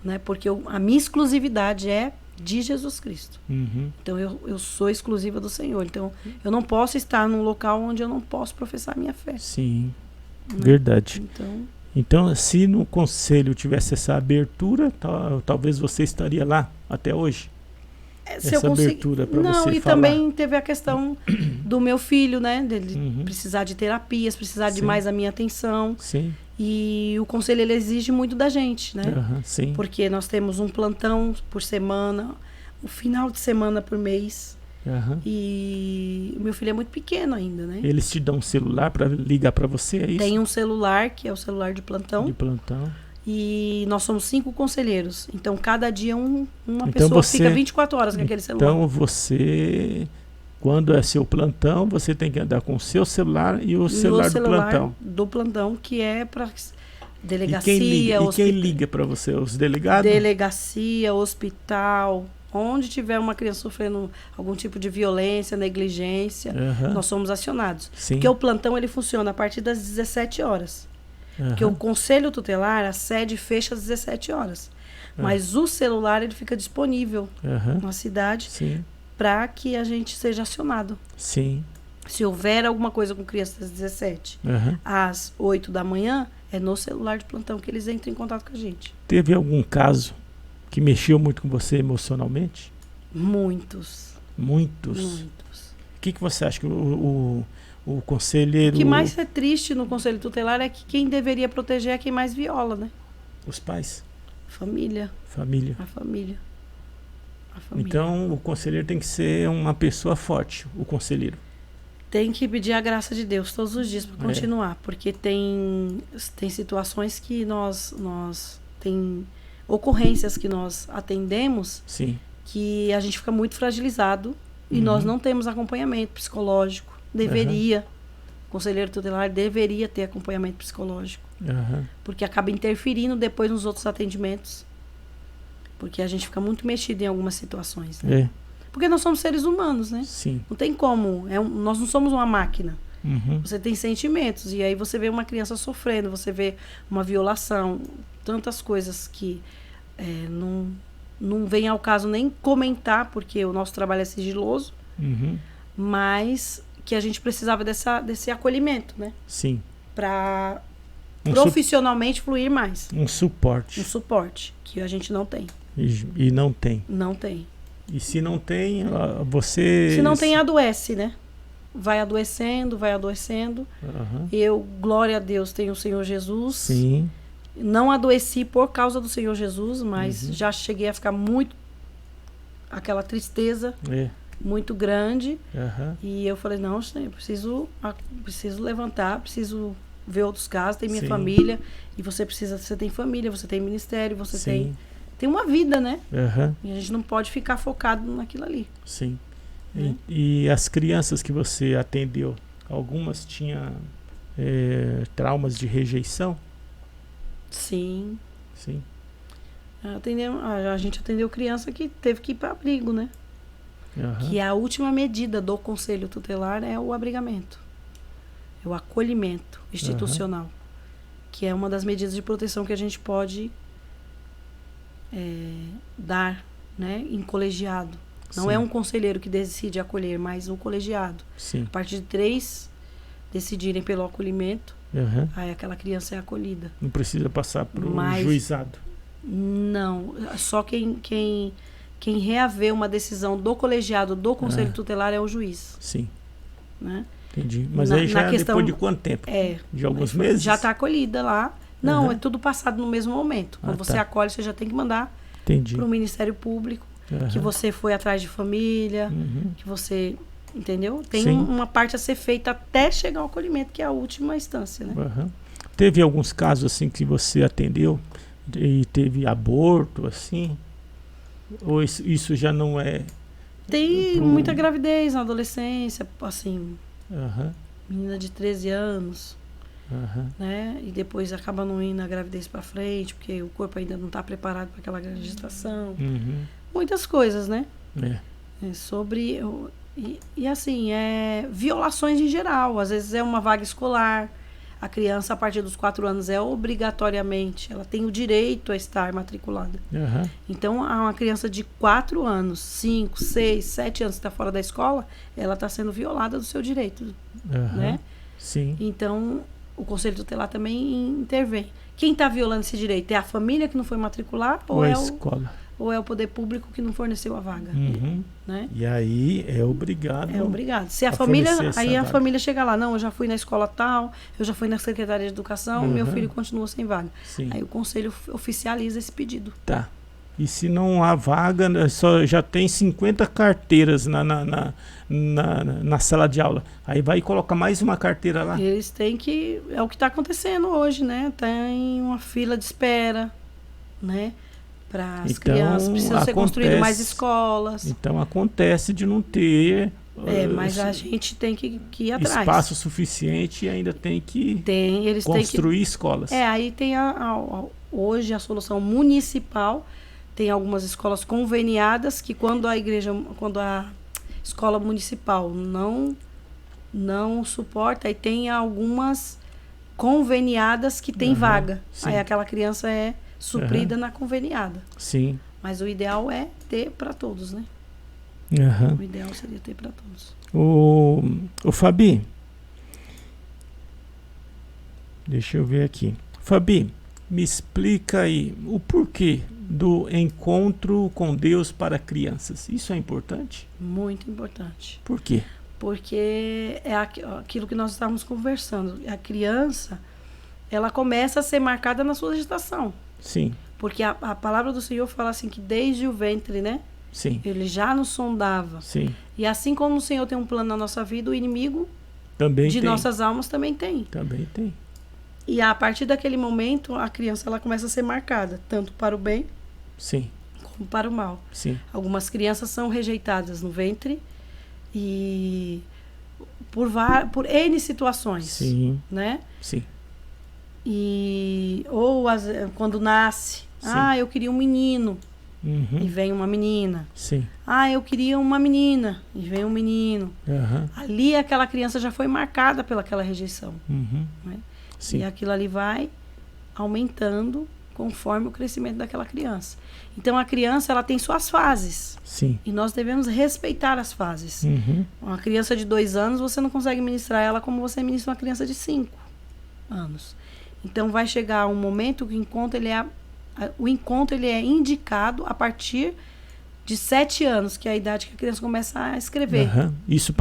B: Né? Porque a minha exclusividade é de Jesus Cristo. Então, eu sou exclusiva do Senhor. Então, eu não posso estar num local onde eu não posso professar a minha fé.
A: Sim, né? Verdade. Então, se no conselho tivesse essa abertura, talvez você estaria lá até hoje. Essa abertura para você falar. Não, e
B: também teve a questão do meu filho, né? Dele precisar de terapias, precisar de mais a minha atenção.
A: Sim.
B: E o conselho, ele exige muito da gente, né?
A: Sim.
B: Porque nós temos um plantão por semana, um final de semana por mês. E o meu filho é muito pequeno ainda, né?
A: Eles te dão um celular para ligar para você, é isso?
B: Tem um celular, que é o celular de plantão.
A: De plantão.
B: E nós somos 5 conselheiros. Então, cada dia uma pessoa fica 24 horas com aquele celular.
A: Então, você, quando é seu plantão, você tem que andar com o seu celular e o celular do plantão.
B: Do plantão, que é para delegacia,
A: hospital. E quem liga para você? Os delegados?
B: Delegacia, hospital... Onde tiver uma criança sofrendo algum tipo de violência, negligência, nós somos acionados. Porque o plantão, ele funciona a partir das 17 horas. Porque o Conselho Tutelar, a sede fecha às 17 horas. Mas o celular, ele fica disponível na cidade para que a gente seja acionado.
A: Sim.
B: Se houver alguma coisa com crianças das 17 às 8 da manhã, é no celular de plantão que eles entram em contato com a gente.
A: Teve algum caso que mexeu muito com você emocionalmente?
B: Muitos.
A: Muitos?
B: Muitos.
A: O que você acha que o conselheiro...
B: O que mais é triste no conselho tutelar é que quem deveria proteger é quem mais viola, né?
A: Os pais?
B: Família.
A: Família.
B: A família. A família.
A: Então, o conselheiro tem que ser uma pessoa forte, o conselheiro.
B: Tem que pedir a graça de Deus todos os dias para continuar, porque tem situações que tem ocorrências que nós atendemos que a gente fica muito fragilizado e nós não temos acompanhamento psicológico. Deveria. O conselheiro tutelar deveria ter acompanhamento psicológico. Porque acaba interferindo depois nos outros atendimentos. Porque a gente fica muito mexido em algumas situações, né? Porque nós somos seres humanos, né?
A: Sim.
B: Não tem como. Nós não somos uma máquina. Você tem sentimentos. E aí você vê uma criança sofrendo, você vê uma violação, tantas coisas que não vem ao caso nem comentar, porque o nosso trabalho é sigiloso, mas que a gente precisava desse acolhimento, né?
A: Sim.
B: Para profissionalmente fluir mais.
A: Um suporte.
B: Um suporte, que a gente não tem.
A: E não tem.
B: Não tem.
A: E se não tem, você...
B: Se não tem, adoece, né? Vai adoecendo, vai adoecendo. Eu, glória a Deus, tenho o Senhor Jesus.
A: Sim.
B: Não adoeci por causa do Senhor Jesus, mas já cheguei a ficar muito... Aquela tristeza muito grande. E eu falei, não, Senhor, preciso levantar, preciso ver outros casos. Tem minha família. E você tem família, você tem ministério, você tem uma vida, né? E a gente não pode ficar focado naquilo ali.
A: Sim. E as crianças que você atendeu, algumas tinham traumas de rejeição?
B: Sim.
A: Sim.
B: A gente atendeu criança que teve que ir para abrigo, né? Que a última medida do conselho tutelar é o abrigamento. É o acolhimento institucional. Que é uma das medidas de proteção que a gente pode dar, né, em colegiado. Não é um conselheiro que decide acolher, mas um colegiado. A partir de 3 decidirem pelo acolhimento, aí aquela criança é acolhida.
A: Não precisa passar para o juizado.
B: Não, só quem reaver uma decisão do colegiado do conselho tutelar é o juiz.
A: Sim.
B: Né?
A: Entendi. Mas aí já questão, depois de quanto tempo? De alguns meses?
B: Já está acolhida lá. Não, é tudo passado no mesmo momento. Quando você acolhe, você já tem que mandar para o Ministério Público, que você foi atrás de família, que você... Entendeu? Tem uma parte a ser feita até chegar ao acolhimento, que é a última instância, né?
A: Teve alguns casos assim que você atendeu e teve aborto, assim? Ou isso já não é...
B: Tem muita gravidez na adolescência, assim... Menina de 13 anos... né? E depois acaba não indo a gravidez para frente, porque o corpo ainda não está preparado para aquela gestação. Muitas coisas, né? Sobre... E assim, violações em geral. Às vezes é uma vaga escolar. A criança, a partir dos 4 anos, obrigatoriamente, ela tem o direito a estar matriculada. Então, uma criança de 4 anos, 5, 6, 7 anos que está fora da escola, ela está sendo violada do seu direito. Né?
A: Sim.
B: Então, o Conselho Tutelar também intervém. Quem está violando esse direito? É a família que não foi matricular
A: ou é a escola?
B: Ou é o poder público que não forneceu a vaga? Né?
A: E aí é obrigado.
B: É obrigado. Se a família, aí a família chega lá, não, eu já fui na escola tal, eu já fui na Secretaria de Educação, meu filho continua sem vaga. Aí o conselho oficializa esse pedido.
A: Tá. E se não há vaga, já tem 50 carteiras na sala de aula. Aí vai colocar mais uma carteira lá.
B: Eles têm que... É o que está acontecendo hoje, né? Tem uma fila de espera, né? Para as crianças. Precisam ser construídas mais escolas.
A: Então acontece de não ter...
B: mas a gente tem que ir atrás.
A: Espaço suficiente e ainda tem que construir escolas.
B: Aí tem hoje a solução municipal. Tem algumas escolas conveniadas que quando a escola municipal não suporta, aí tem algumas conveniadas que tem vaga. Aí aquela criança suprida na conveniada.
A: Sim.
B: Mas o ideal é ter para todos, né? O ideal seria ter para todos.
A: O Fabi, deixa eu ver aqui. Fabi, me explica aí o porquê do encontro com Deus para crianças. Isso é importante?
B: Muito importante.
A: Por quê?
B: Porque é aquilo que nós estávamos conversando. A criança, ela começa a ser marcada na sua gestação.
A: Sim.
B: Porque a palavra do Senhor fala assim que desde o ventre, né?
A: Sim.
B: Ele já nos sondava.
A: Sim.
B: E assim como o Senhor tem um plano na nossa vida, o inimigo
A: também
B: de
A: tem.
B: Nossas almas também tem.
A: Também tem.
B: E a partir daquele momento, a criança ela começa a ser marcada, tanto para o bem,
A: sim,
B: como para o mal.
A: Sim.
B: Algumas crianças são rejeitadas no ventre e por N situações. Sim. Né?
A: Sim.
B: Ou quando nasce, eu queria um menino.
A: Uhum.
B: E vem uma menina.
A: Sim.
B: Eu queria uma menina. E vem um menino.
A: Uhum.
B: Ali aquela criança já foi marcada pelaquela rejeição.
A: Uhum.
B: Né?
A: Sim.
B: E aquilo ali vai aumentando conforme o crescimento daquela criança. Então a criança ela tem suas fases.
A: Sim.
B: E nós devemos respeitar as fases.
A: Uhum.
B: Uma criança de 2 anos, você não consegue ministrar ela como você ministra uma criança de 5 anos. Então vai chegar um momento que o encontro ele é indicado a partir de 7 anos, que é a idade que a criança começa a escrever.
A: Uhum. Isso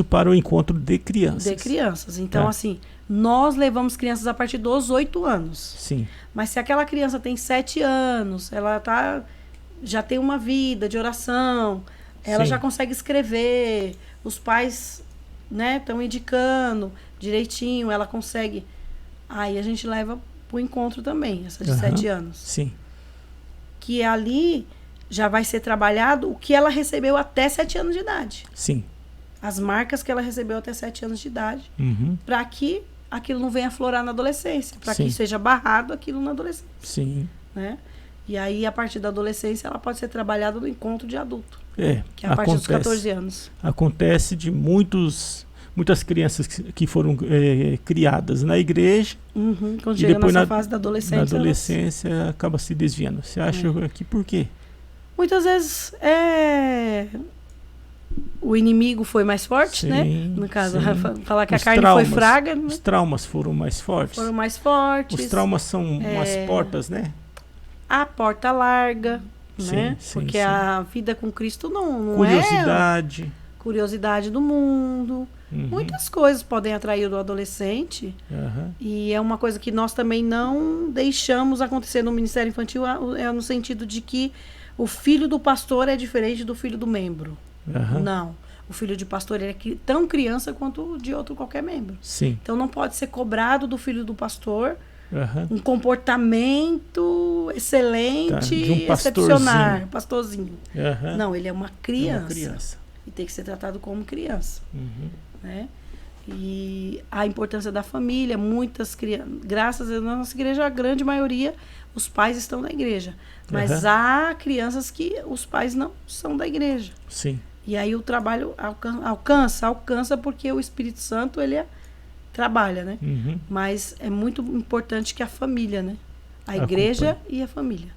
A: para o encontro de crianças.
B: De crianças. Então, assim, nós levamos crianças a partir dos 8 anos.
A: Sim.
B: Mas se aquela criança tem 7 anos, ela já tem uma vida de oração, ela já consegue escrever, os pais estão indicando direitinho, ela consegue. Aí a gente leva para o encontro também, essa de 7 anos.
A: Sim.
B: Que ali já vai ser trabalhado o que ela recebeu até 7 anos de idade.
A: Sim.
B: As marcas que ela recebeu até 7 anos de idade.
A: Uhum.
B: Para que aquilo não venha aflorar na adolescência. Para que seja barrado aquilo na adolescência.
A: Sim.
B: Né? E aí, a partir da adolescência, ela pode ser trabalhada no encontro de adulto.
A: Que
B: é a partir dos 14 anos.
A: Acontece de muitas crianças que foram criadas na igreja.
B: Uhum. Quando chega nessa fase da adolescência.
A: Na adolescência acaba se desviando. Você acha que por quê?
B: Muitas vezes o inimigo foi mais forte, né? No caso, falar que a carne foi fraca. Né?
A: Os traumas foram mais fortes.
B: Foram mais fortes.
A: Os traumas são umas portas, né?
B: A porta larga, né? Porque a vida com Cristo não
A: curiosidade.
B: Curiosidade do mundo. Uhum. Muitas coisas podem atrair o adolescente.
A: Uhum.
B: E é uma coisa que nós também não deixamos acontecer no Ministério Infantil, no sentido de que o filho do pastor é diferente do filho do membro.
A: Uhum.
B: Não. O filho de pastor ele é tão criança quanto de outro qualquer membro.
A: Sim.
B: Então não pode ser cobrado do filho do pastor um comportamento excelente e excepcional. Pastorzinho.
A: Uhum.
B: Não, ele é uma criança.
A: É uma criança.
B: E tem que ser tratado como criança.
A: Uhum.
B: Né? E a importância da família, muitas crianças, graças a Deus, na nossa igreja, a grande maioria, os pais estão na igreja. Mas há crianças que os pais não são da igreja.
A: Sim.
B: E aí o trabalho alcança porque o Espírito Santo, ele trabalha, né?
A: Uhum.
B: Mas é muito importante que a família, né? A igreja e a família.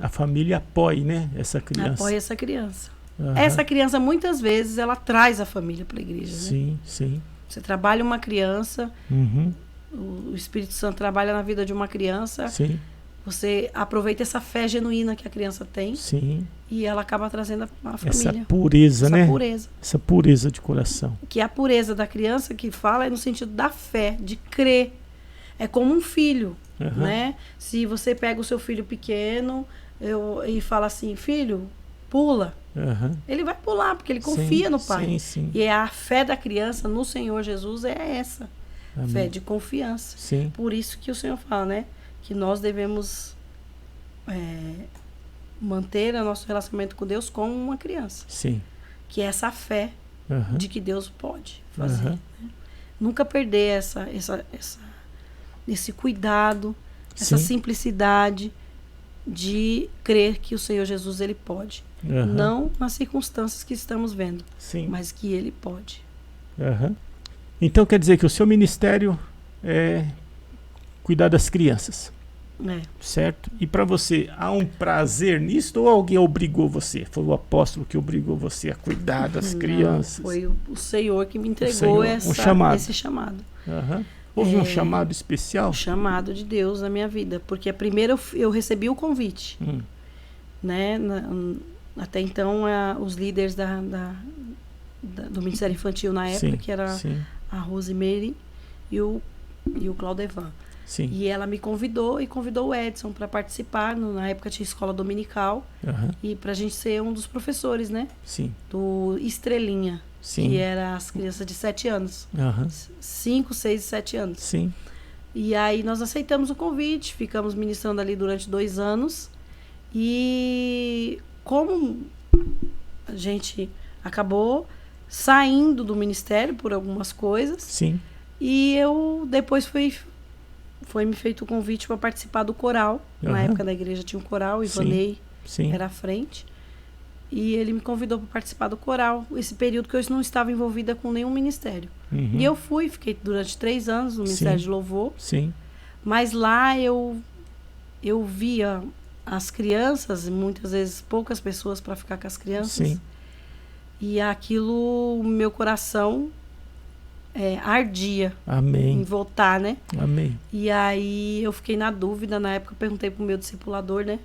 A: A família apoie, né? Essa criança.
B: Apoia essa criança. Uhum. Essa criança, muitas vezes, ela traz a família para a igreja.
A: Sim,
B: né?
A: sim.
B: Você trabalha uma criança,
A: uhum.
B: o Espírito Santo trabalha na vida de uma criança.
A: Sim.
B: Você aproveita essa fé genuína que a criança tem.
A: Sim.
B: E ela acaba trazendo a família.
A: Essa pureza, né?
B: Pureza.
A: Essa pureza de coração.
B: Que a pureza da criança que fala é no sentido da fé, de crer. É como um filho, né? Se você pega o seu filho pequeno e fala assim, filho, pula. Ele vai pular, porque ele confia no pai.
A: Sim, sim.
B: E a fé da criança no Senhor Jesus é essa. Amém. Fé de confiança.
A: Sim.
B: Por isso que o Senhor fala, né? Que nós devemos manter o nosso relacionamento com Deus como uma criança.
A: Sim.
B: Que é essa fé de que Deus pode fazer. Né? Nunca perder esse cuidado, essa simplicidade de crer que o Senhor Jesus, ele pode. Não nas circunstâncias que estamos vendo, mas que ele pode.
A: Então quer dizer que o seu ministério é cuidar das crianças. Certo? E para você, há um prazer nisso ou alguém obrigou você? Foi o apóstolo que obrigou você a cuidar das crianças?
B: Foi o Senhor que me entregou esse chamado.
A: Houve um chamado especial?
B: Um chamado de Deus na minha vida. Porque primeiro eu recebi o convite. Né? Até então, os líderes do Ministério Infantil na época, que era a Rosemary e o Claudevan.
A: Sim.
B: E ela me convidou e convidou o Edson para participar. Na época tinha escola dominical. E para a gente ser um dos professores, né?
A: Sim.
B: Do Estrelinha.
A: Sim.
B: Que era as crianças de 7 anos. 5, 6 e 7 anos.
A: Sim.
B: E aí nós aceitamos o convite, ficamos ministrando ali durante 2 anos. E como a gente acabou saindo do ministério por algumas coisas.
A: Sim.
B: E eu depois foi me feito o convite para participar do coral. Na época da igreja tinha um coral, Ivanei era à frente. E ele me convidou para participar do coral. Esse período que eu não estava envolvida com nenhum ministério. E eu fiquei durante 3 anos no Ministério de Louvor.
A: Sim. Mas
B: lá eu via as crianças, muitas vezes poucas pessoas para ficar com as crianças.
A: Sim.
B: E aquilo, meu coração ardia.
A: Amém.
B: Em voltar, né?
A: Amém.
B: E aí eu fiquei na dúvida, na época eu perguntei pro meu discipulador, né?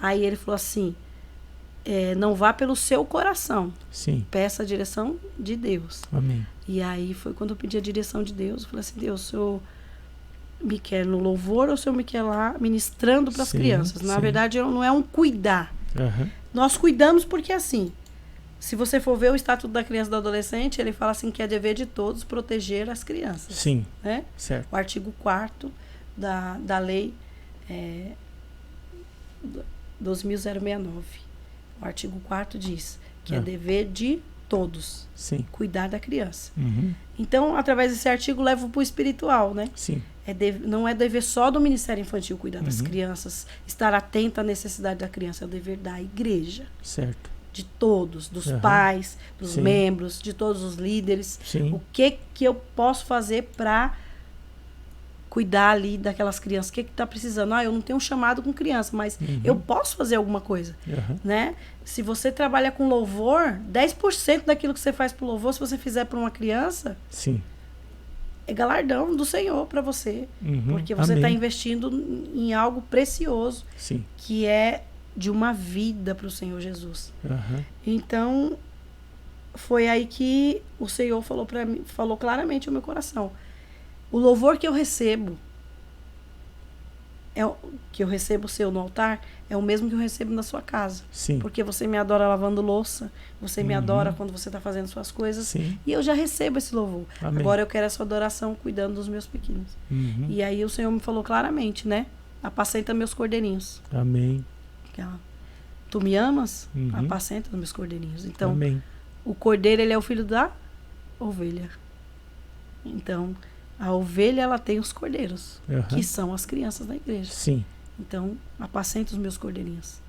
B: Aí ele falou assim, não vá pelo seu coração.
A: Sim.
B: Peça a direção de Deus.
A: Amém.
B: E aí foi quando eu pedi a direção de Deus. Eu falei assim, Deus, o Senhor me quer no louvor ou o Senhor me quer lá ministrando para as crianças? Na verdade, não é um cuidar. Nós cuidamos porque assim, se você for ver o Estatuto da Criança e do Adolescente, ele fala assim que é dever de todos proteger as crianças.
A: Sim.
B: Né?
A: Certo.
B: O artigo 4º da lei 12.069. O artigo 4º diz que é dever de todos cuidar da criança. Então, através desse artigo, levo para o espiritual, né?
A: Sim.
B: Não é dever só do Ministério Infantil cuidar das crianças, estar atento à necessidade da criança, é o dever da igreja.
A: Certo.
B: De todos, dos pais, dos membros, de todos os líderes. O que eu posso fazer para cuidar ali daquelas crianças? O que está precisando? Eu não tenho um chamado com criança, mas eu posso fazer alguma coisa. Né? Se você trabalha com louvor, 10% daquilo que você faz para o louvor, se você fizer para uma criança, é galardão do Senhor para você. Porque você está investindo em algo precioso, que é de uma vida para o Senhor Jesus. Então, foi aí que o Senhor falou para mim, falou claramente ao meu coração. O louvor que eu recebo, seu no altar, é o mesmo que eu recebo na sua casa. Porque você me adora lavando louça, você me adora quando você está fazendo suas coisas, e eu já recebo esse louvor. Agora eu quero essa adoração cuidando dos meus pequenos. E aí o Senhor me falou claramente, né? Apacenta meus cordeirinhos.
A: Amém.
B: Tu me amas? Apacenta os meus cordeirinhos. Então, o cordeiro, ele é o filho da ovelha. Então, a ovelha, ela tem os cordeiros, que são as crianças da igreja. Então, apacenta os meus cordeirinhos.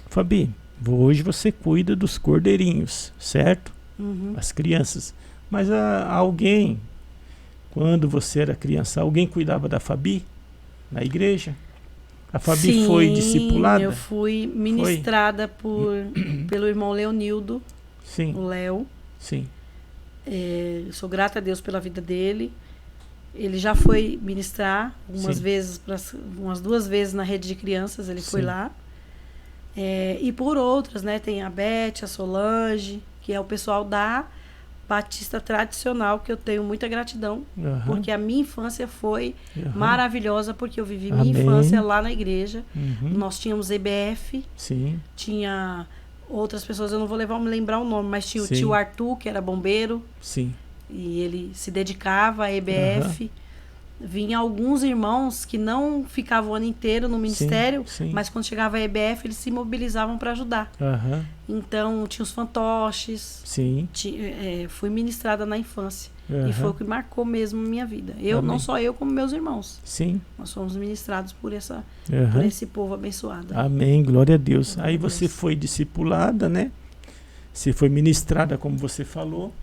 A: Fabi, hoje você cuida dos cordeirinhos, certo? As crianças. Mas alguém, quando você era criança, alguém cuidava da Fabi na igreja? A Fabi foi discipulada?
B: Eu fui ministrada pelo irmão Leonildo, o Léo. Sou grata a Deus pela vida dele. Ele já foi ministrar umas 2 vezes na rede de crianças, ele foi lá. E por outras, né? Tem a Beth, a Solange, que é o pessoal da Batista tradicional, que eu tenho muita gratidão, porque a minha infância foi maravilhosa, porque eu vivi minha infância lá na igreja. Nós tínhamos EBF, tinha outras pessoas, eu não vou lembrar o nome, mas tinha o tio Arthur, que era bombeiro, e ele se dedicava à EBF. Vinha alguns irmãos que não ficavam o ano inteiro no ministério, mas quando chegava a EBF, eles se mobilizavam para ajudar. Então, tinha os fantoches. Fui ministrada na infância. E foi o que marcou mesmo a minha vida. Não só eu, como meus irmãos. Nós fomos ministrados por esse povo abençoado.
A: Amém, glória a Deus. Aí você foi discipulada, né? Você foi ministrada, como você falou.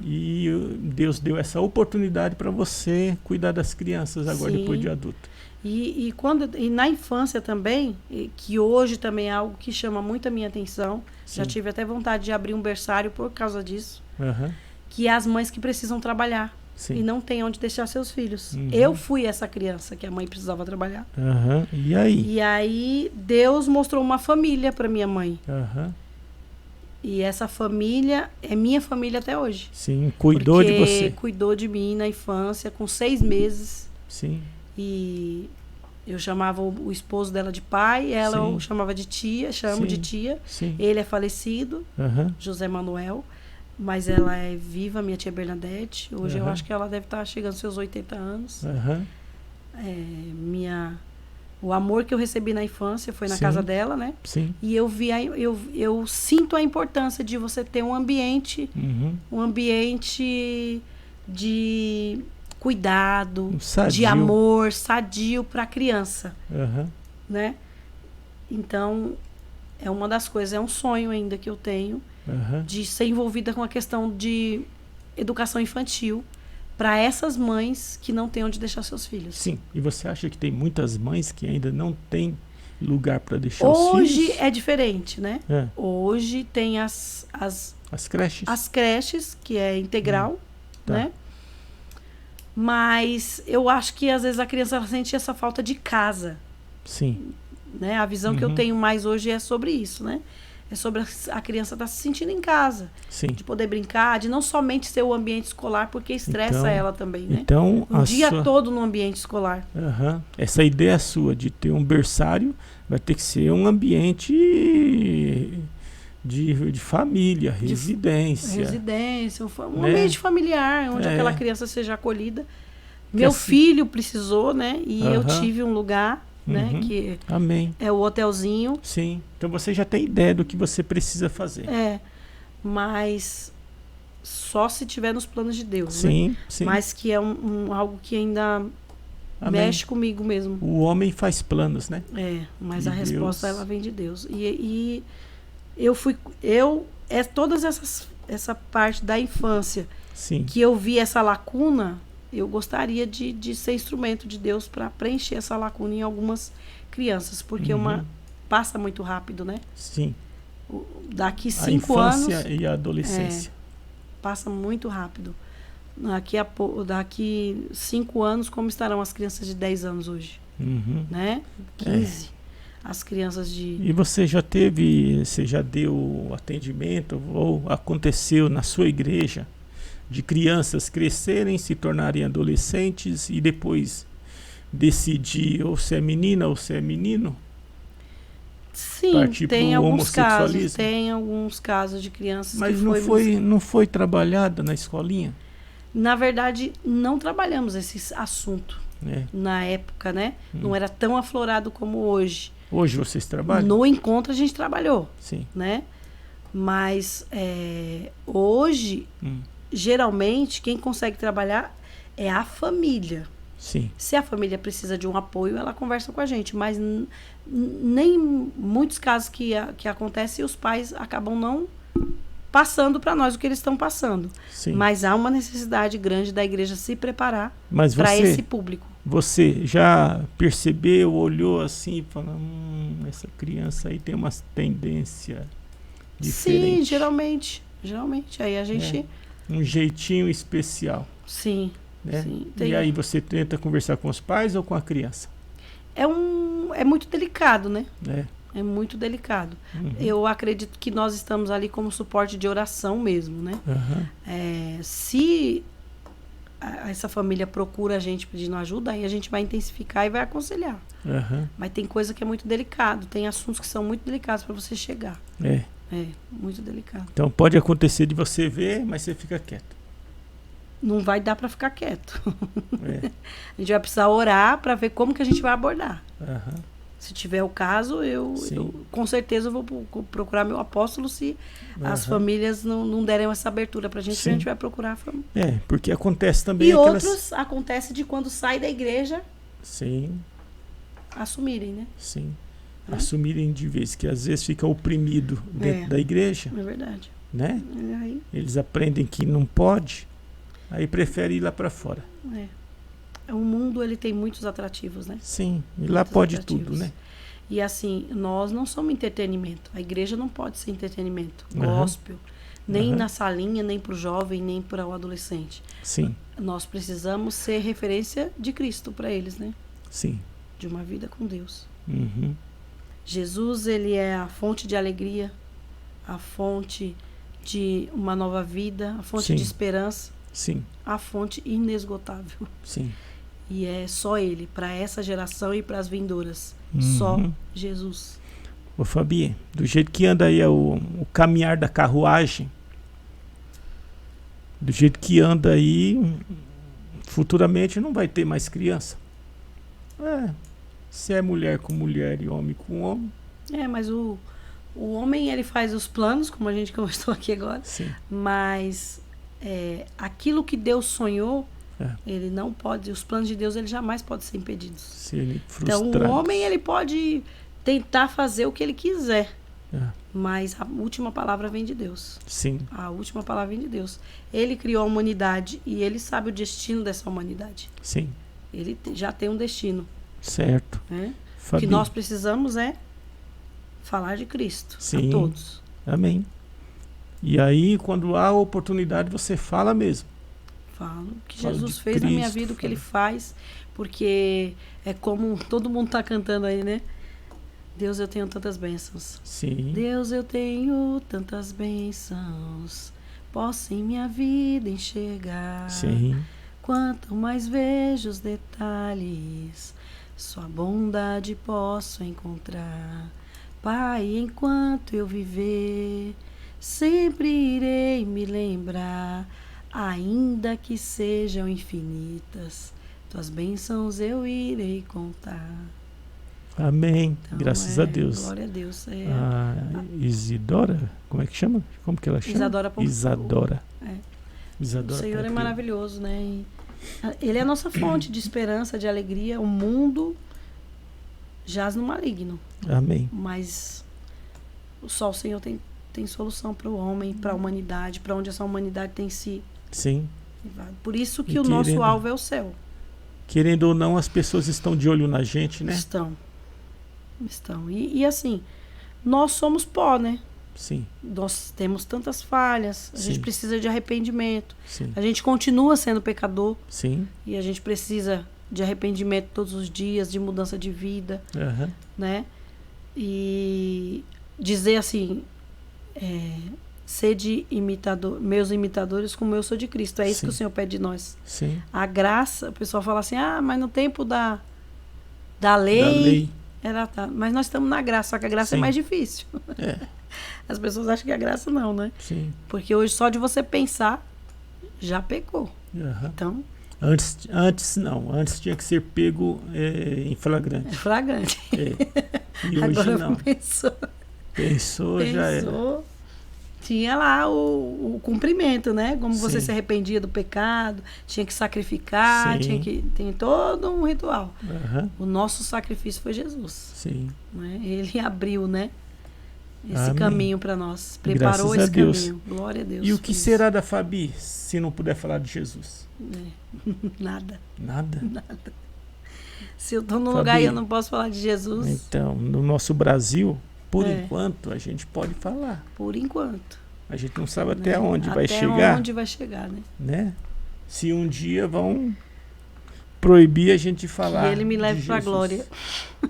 A: E Deus deu essa oportunidade para você cuidar das crianças agora, depois de adulto.
B: E na infância também, que hoje também é algo que chama muito a minha atenção, já tive até vontade de abrir um berçário por causa disso, que é as mães que precisam trabalhar e não têm onde deixar seus filhos. Eu fui essa criança que a mãe precisava trabalhar.
A: E aí?
B: E aí Deus mostrou uma família para minha mãe. E essa família é minha família até hoje.
A: Sim, cuidou de você.
B: Cuidou de mim na infância, com 6 meses.
A: Sim.
B: E eu chamava o esposo dela de pai, ela eu chamava de tia, de tia.
A: Sim.
B: Ele é falecido, José Manuel, mas ela é viva, minha tia Bernadette. Hoje eu acho que ela deve estar chegando aos seus 80 anos. O amor que eu recebi na infância foi na casa dela, né?
A: Sim.
B: E eu sinto a importância de você ter um ambiente de cuidado, de amor, sadio para a criança, né? Então, é uma das coisas, é um sonho ainda que eu tenho de ser envolvida com a questão de educação infantil para essas mães que não têm onde deixar seus filhos.
A: Sim, e você acha que tem muitas mães que ainda não têm lugar para deixar os filhos?
B: Hoje é diferente, né? Hoje tem as
A: creches.
B: As creches, que é integral, né? Mas eu acho que às vezes a criança ela sente essa falta de casa.
A: Sim.
B: Né? A visão que eu tenho mais hoje é sobre isso, né? É sobre a criança estar se sentindo em casa.
A: Sim.
B: De poder brincar, de não somente ser o ambiente escolar, porque estressa ela também, né?
A: Então,
B: o dia todo no ambiente escolar.
A: Essa ideia sua de ter um berçário vai ter que ser um ambiente de família, residência.
B: Um ambiente familiar, onde aquela criança seja acolhida. Meu filho precisou, né? E eu tive um lugar, né? Que é o hotelzinho.
A: Sim. Então você já tem ideia do que você precisa fazer.
B: Mas só se tiver nos planos de Deus,
A: sim,
B: né?
A: Sim.
B: Mas que é algo que ainda mexe comigo mesmo.
A: O homem faz planos, né?
B: Mas a resposta ela vem de Deus. E todas essa parte da infância que eu vi essa lacuna, eu gostaria de ser instrumento de Deus para preencher essa lacuna em algumas crianças, porque passa muito rápido, né?
A: Sim.
B: Daqui 5 anos...
A: A infância e a adolescência.
B: Passa muito rápido. Daqui 5 anos, como estarão as crianças de 10 anos hoje? Né? 15. As crianças de...
A: E você já deu atendimento ou aconteceu na sua igreja de crianças crescerem, se tornarem adolescentes e depois decidir ou se é menina ou se é menino?
B: Sim, tem alguns casos de crianças
A: que não foi trabalhada na escolinha?
B: Na verdade, não trabalhamos esse assunto na época, né? Não era tão aflorado como hoje.
A: Hoje vocês trabalham?
B: No encontro a gente trabalhou,
A: sim,
B: né? Mas hoje, geralmente, quem consegue trabalhar é a família.
A: Sim.
B: Se a família precisa de um apoio, ela conversa com a gente. Mas nem muitos casos que acontecem, os pais acabam não passando para nós o que eles estão passando.
A: Sim.
B: Mas há uma necessidade grande da igreja se preparar para esse público.
A: Você já percebeu, olhou assim e falou, essa criança aí tem uma tendência diferente?
B: Sim, geralmente. Aí a gente...
A: um jeitinho especial.
B: Sim.
A: Né? Sim, e aí você tenta conversar com os pais ou com a criança?
B: É muito delicado, né? É muito delicado. Eu acredito que nós estamos ali como suporte de oração mesmo, né? Se essa família procura a gente pedindo ajuda, aí a gente vai intensificar e vai aconselhar. Mas tem coisa que é muito delicado, tem assuntos que são muito delicados para você chegar. Muito delicado.
A: Então pode acontecer de você ver, mas você fica quieto.
B: Não vai dar para ficar quieto. A gente vai precisar orar para ver como que a gente vai abordar. Se tiver o caso, eu com certeza vou procurar meu apóstolo se as famílias não derem essa abertura para a gente vai procurar a família.
A: Porque acontece também...
B: E outros acontece de quando sai da igreja...
A: Sim.
B: Assumirem, né?
A: Sim. Assumirem de vez, que às vezes fica oprimido dentro da igreja.
B: É verdade.
A: né? Eles aprendem que não pode, aí preferem ir lá para fora.
B: O mundo, ele tem muitos atrativos, né?
A: Sim, e lá pode tudo, né?
B: E assim, nós não somos entretenimento. A igreja não pode ser entretenimento, gospel, nem na salinha, nem para o jovem, nem para o adolescente.
A: Sim.
B: Nós precisamos ser referência de Cristo para eles, né?
A: Sim.
B: De uma vida com Deus. Jesus, ele é a fonte de alegria, a fonte de uma nova vida, a fonte de esperança, a fonte inesgotável.
A: Sim.
B: E é só ele, para essa geração e para as vindouras. Só Jesus.
A: Ô Fabi, do jeito que anda aí o caminhar da carruagem, do jeito que anda aí, futuramente não vai ter mais criança. Se é mulher com mulher e homem com homem.
B: Mas o homem, ele faz os planos, como a gente conversou aqui agora.
A: Sim.
B: Mas aquilo que Deus sonhou, ele não pode, os planos de Deus, ele jamais pode ser impedidos.
A: Serem
B: frustrados. Então o homem, ele pode tentar fazer o que ele quiser, mas a última palavra vem de Deus.
A: Sim. A
B: última palavra vem de Deus. Ele criou a humanidade e ele sabe o destino dessa humanidade.
A: Sim.
B: Ele já tem um destino.
A: Certo.
B: O que nós precisamos é falar de Cristo a todos.
A: Amém. E aí, quando há oportunidade, você fala mesmo.
B: Falo que Jesus fez Cristo, na minha vida, o que ele faz, porque é como todo mundo está cantando aí, né? Deus, eu tenho tantas bênçãos.
A: Sim.
B: Deus, eu tenho tantas bênçãos, posso em minha vida enxergar.
A: Sim.
B: Quanto mais vejo os detalhes, sua bondade posso encontrar. Pai, enquanto eu viver, sempre irei me lembrar. Ainda que sejam infinitas, tuas bênçãos eu irei contar.
A: Amém. Então, graças a Deus.
B: Glória a Deus.
A: Isidora, como é que chama? Como que ela chama?
B: Isadora.
A: Isadora.
B: O Senhor é maravilhoso, né? E ele é a nossa fonte de esperança, de alegria. O mundo jaz no maligno.
A: Amém.
B: Mas só o Senhor tem solução para o homem, para a humanidade, para onde essa humanidade tem se...
A: Sim.
B: Por isso que o nosso alvo é o céu.
A: Querendo ou não, as pessoas estão de olho na gente, né?
B: Estão. E assim, nós somos pó, né?
A: Sim.
B: Nós temos tantas falhas, a gente precisa de arrependimento.
A: Sim.
B: A gente continua sendo pecador.
A: Sim.
B: E a gente precisa de arrependimento todos os dias, de mudança de vida, né? E dizer assim... sede meus imitadores como eu sou de Cristo. É isso que o Senhor pede de nós.
A: Sim.
B: A graça, o pessoal fala assim, mas no tempo da lei mas nós estamos na graça, só que a graça é mais difícil. As pessoas acham que a graça não, né?
A: Sim.
B: Porque hoje só de você pensar já pecou. Então,
A: antes não, antes tinha que ser pego em flagrante.
B: Flagrante.
A: E hoje
B: agora
A: não. Pensou, já era.
B: Tinha lá o cumprimento, né? Como você se arrependia do pecado, tinha que sacrificar, tem todo um ritual. O nosso sacrifício foi Jesus.
A: Sim.
B: Né? Ele abriu, né? Esse caminho para nós. Preparou esse caminho. Glória a Deus.
A: E o que será da Fabi se não puder falar de Jesus?
B: Nada.
A: Nada?
B: Nada. Se eu estou num lugar e eu não posso falar de Jesus...
A: Então, no nosso Brasil... Por enquanto, a gente pode falar.
B: Por enquanto.
A: A gente não sabe até onde vai chegar.
B: Até onde vai chegar,
A: né? Se um dia vão proibir a gente de falar.
B: Que ele me leve para a glória.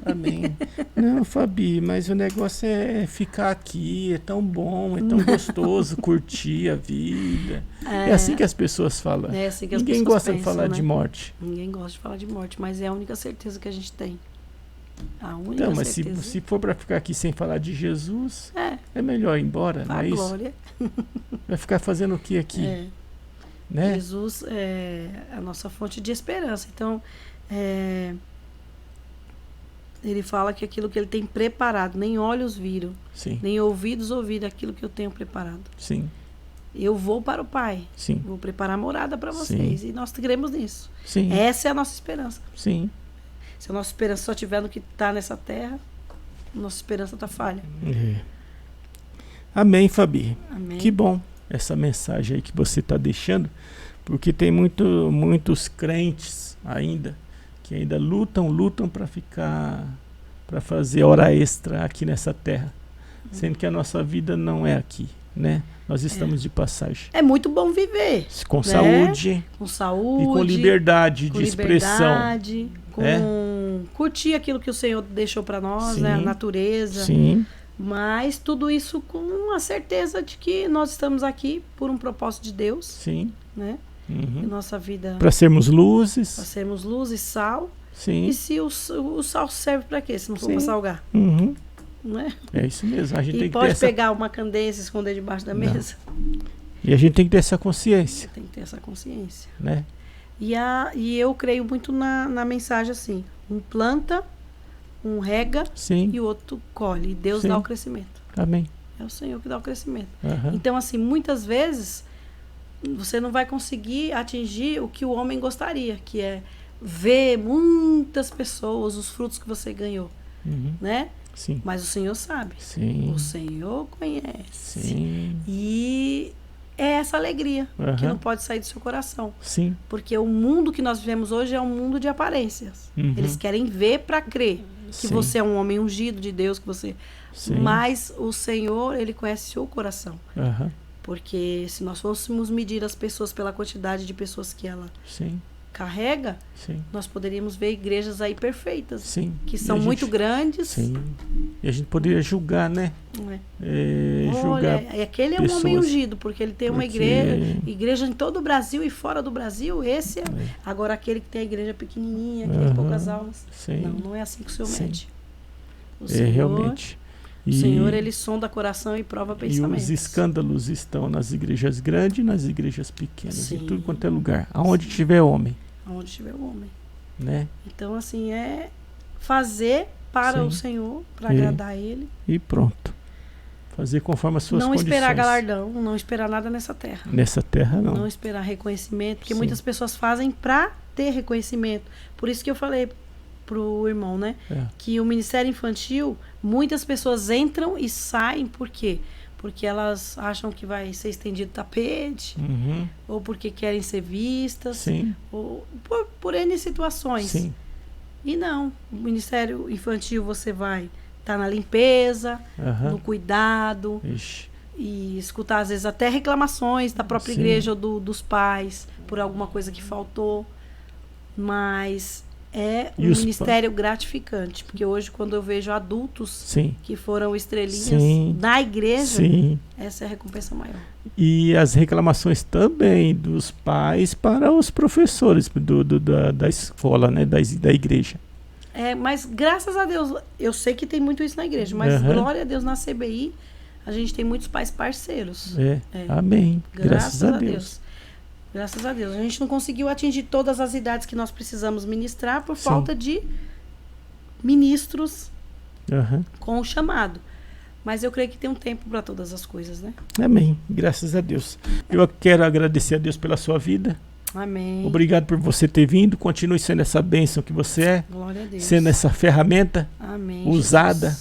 A: Amém. Não, Fabi, mas o negócio é ficar aqui, é tão bom, é tão gostoso, curtir a vida. É assim que as pessoas falam.
B: É assim que as
A: Ninguém
B: pessoas
A: gosta
B: pensam,
A: de falar de morte.
B: Ninguém gosta de falar de morte, mas é a única certeza que a gente tem. A única
A: então, mas
B: certeza.
A: se for para ficar aqui sem falar de Jesus, é melhor ir embora, não é isso?
B: Glória.
A: Vai ficar fazendo o que aqui? Né?
B: Jesus é a nossa fonte de esperança. Então, ele fala que aquilo que ele tem preparado, nem olhos viram, nem ouvidos ouviram aquilo que eu tenho preparado.
A: Sim.
B: Eu vou para o Pai.
A: Sim.
B: Vou preparar morada para vocês. E nós cremos nisso.
A: Sim.
B: Essa é a nossa esperança.
A: Sim.
B: Se a nossa esperança só estiver no que está nessa terra, nossa esperança está falha.
A: Amém, Fabi.
B: Amém.
A: Que bom essa mensagem aí que você está deixando, porque tem muitos crentes ainda que ainda lutam para fazer hora extra aqui nessa terra, sendo que a nossa vida não é aqui, né? Nós estamos de passagem.
B: É muito bom viver.
A: Com, né? Com saúde. E com liberdade de expressão.
B: Com curtir aquilo que o Senhor deixou para nós, né? A natureza.
A: Sim.
B: Mas tudo isso com a certeza de que nós estamos aqui por um propósito de Deus.
A: Sim.
B: Né? Uhum. Nossa vida.
A: Para sermos luzes.
B: Para sermos luz e sal.
A: Sim.
B: E se o sal serve para quê? Se não for para salgar.
A: Uhum.
B: Né?
A: É isso mesmo. A gente tem que
B: pode pegar uma candeia e se esconder debaixo da mesa.
A: E a gente tem que ter essa consciência.
B: Tem que ter essa consciência.
A: Né?
B: E eu creio muito na mensagem assim: um planta, um rega e o outro colhe. E Deus dá o crescimento.
A: Amém.
B: É o Senhor que dá o crescimento.
A: Uhum.
B: Então, assim, muitas vezes você não vai conseguir atingir o que o homem gostaria, que é ver muitas pessoas, os frutos que você ganhou.
A: Uhum.
B: Né?
A: Sim.
B: Mas o Senhor sabe.
A: Sim.
B: O Senhor conhece.
A: Sim.
B: E é essa alegria que não pode sair do seu coração.
A: Sim.
B: Porque o mundo que nós vivemos hoje é um mundo de aparências.
A: Uhum.
B: Eles querem ver para crer que você é um homem ungido de Deus, que você. Mas o Senhor, ele conhece o seu coração.
A: Uhum.
B: Porque se nós fôssemos medir as pessoas pela quantidade de pessoas que ela carrega, nós poderíamos ver igrejas aí perfeitas, que são muito grandes.
A: Sim. E a gente poderia julgar, né?
B: Olha, aquele é um homem ungido, porque ele tem uma igreja em todo o Brasil e fora do Brasil. Esse agora aquele que tem a igreja pequenininha, que tem poucas almas. Não é assim que o Senhor mede. O Senhor,
A: realmente.
B: O Senhor, ele sonda coração e prova pensamentos.
A: E os escândalos estão nas igrejas grandes e nas igrejas pequenas, em tudo quanto é lugar. Aonde tiver homem.
B: Aonde tiver homem.
A: Né?
B: Então, assim, é fazer para o Senhor, para agradar a Ele.
A: E pronto. Fazer conforme as suas condições.
B: Não esperar galardão, não esperar nada nessa terra.
A: Nessa terra, não.
B: Não esperar reconhecimento, porque muitas pessoas fazem para ter reconhecimento. Por isso que eu falei pro irmão, né? Que o Ministério Infantil, muitas pessoas entram e saem, por quê? Porque elas acham que vai ser estendido tapete, ou porque querem ser vistas, ou por N situações. E não, o Ministério Infantil você vai estar na limpeza, no cuidado, e escutar às vezes até reclamações da própria igreja ou dos pais, por alguma coisa que faltou, mas é um ministério gratificante, porque hoje quando eu vejo adultos que foram estrelinhas na igreja, essa é a recompensa maior.
A: E as reclamações também dos pais para os professores da escola, né, da igreja.
B: Mas graças a Deus, eu sei que tem muito isso na igreja, mas glória a Deus, na CBI a gente tem muitos pais parceiros.
A: Amém. Graças a Deus.
B: Graças a Deus. A gente não conseguiu atingir todas as idades que nós precisamos ministrar por falta de ministros com o chamado. Mas eu creio que tem um tempo para todas as coisas, né?
A: Amém. Graças a Deus. Eu quero agradecer a Deus pela sua vida.
B: Amém.
A: Obrigado por você ter vindo. Continue sendo essa bênção que você é.
B: Glória a Deus.
A: Sendo essa ferramenta usada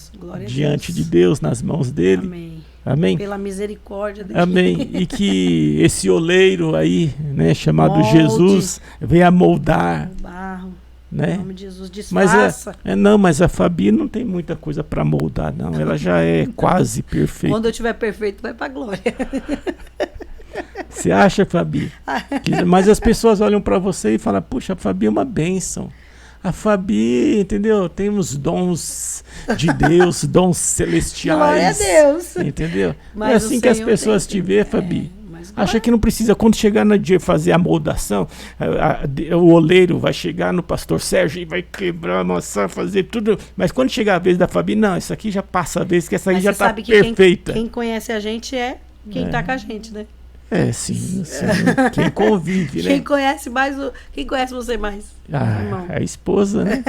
A: diante de Deus, nas mãos dele.
B: Amém.
A: Amém.
B: Pela misericórdia dele.
A: Amém. E que esse oleiro aí, né, chamado Jesus, venha moldar.
B: O barro.
A: Né?
B: Em nome de Jesus, desfaça.
A: Mas a Fabi não tem muita coisa para moldar, não. Ela já é quase perfeita.
B: Quando eu tiver perfeito, vai para a glória.
A: Você acha, Fabi? Mas as pessoas olham para você e falam, puxa, a Fabi é uma bênção. A Fabi, entendeu? Tem uns dons de Deus, dons celestiais.
B: Glória a Deus.
A: Entendeu? Mas é assim que as pessoas te vê, Fabi. Acha que não precisa, quando chegar no dia de fazer a moldação, o oleiro vai chegar no pastor Sérgio e vai quebrar, amassar, fazer tudo. Mas quando chegar a vez da Fabi, não, isso aqui já passa a vez, que essa aí já está perfeita.
B: Quem conhece a gente é quem está com a gente, né?
A: Sim. Quem convive, né?
B: Quem conhece você mais?
A: A esposa, né?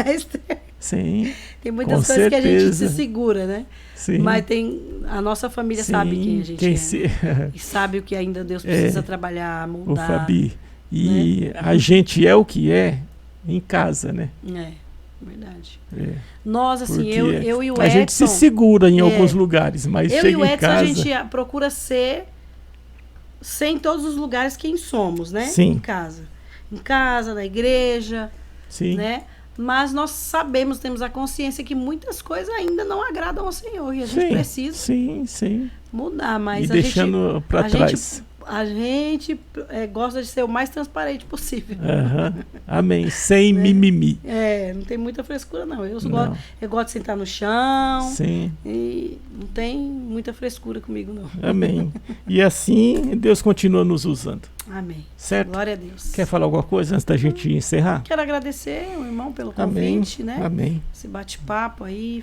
A: Sim.
B: Tem muitas coisas que a gente se segura, né?
A: Sim.
B: Mas a nossa família sabe quem a gente é. E sabe o que ainda Deus precisa trabalhar, moldar.
A: O Fabi. E a gente é o que é em casa, né?
B: Verdade.
A: É.
B: Nós, assim, eu e o Edson...
A: A gente se segura em alguns lugares, mas chega em casa... Eu e o Edson,
B: a gente procura ser em todos os lugares quem somos, né?
A: Sim.
B: Em casa, na igreja,
A: sim.
B: Né? Mas nós sabemos, temos a consciência que muitas coisas ainda não agradam ao Senhor. E a gente precisa mudar. Mas
A: e deixando para trás.
B: A gente gosta de ser o mais transparente possível.
A: Amém. Sem mimimi.
B: Não tem muita frescura, não. Eu gosto de sentar no chão.
A: Sim.
B: E não tem muita frescura comigo, não.
A: Amém. E assim, Deus continua nos usando.
B: Amém.
A: Certo?
B: Glória a Deus.
A: Quer falar alguma coisa antes da gente encerrar?
B: Quero agradecer o irmão pelo convite, né?
A: Amém.
B: Esse bate-papo aí,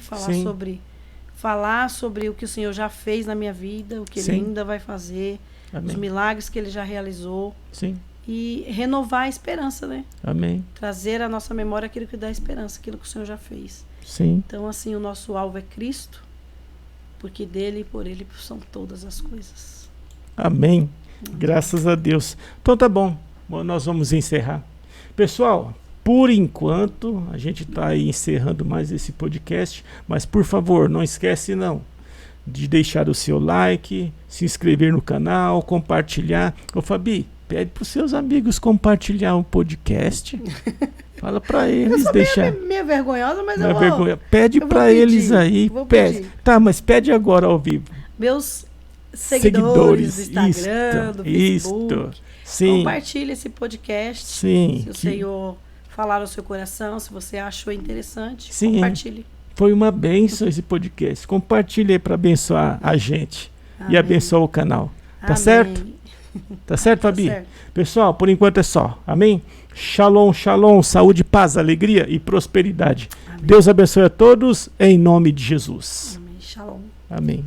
B: falar sobre o que o Senhor já fez na minha vida, o que Ele ainda vai fazer. Amém. Os milagres que Ele já realizou.
A: Sim.
B: E renovar a esperança, né?
A: Amém.
B: Trazer à nossa memória aquilo que dá esperança, aquilo que o Senhor já fez.
A: Sim.
B: Então, assim, o nosso alvo é Cristo, porque dele e por Ele são todas as coisas.
A: Amém. Graças a Deus. Então tá bom. Nós vamos encerrar. Pessoal, por enquanto, a gente está aí encerrando mais esse podcast, mas por favor, não esquece não de deixar o seu like, se inscrever no canal, compartilhar. Ô Fabi, pede para os seus amigos compartilhar o podcast. Fala para eles deixar.
B: Meio vergonhosa, mas
A: Pede para eles aí. Pede. Tá, mas pede agora ao vivo.
B: Meus seguidores do Instagram, do Facebook.
A: Sim.
B: Compartilhe esse podcast.
A: Sim.
B: Se o Senhor falar no seu coração, se você achou interessante,
A: sim,
B: compartilhe.
A: Foi uma bênção esse podcast. Compartilhe aí para abençoar a gente. Amém. E abençoar o canal. Tá certo? Tá certo, Fabi? Tá certo. Pessoal, por enquanto é só. Amém? Shalom, shalom, saúde, paz, alegria e prosperidade. Amém. Deus abençoe a todos em nome de Jesus.
B: Amém. Shalom.
A: Amém.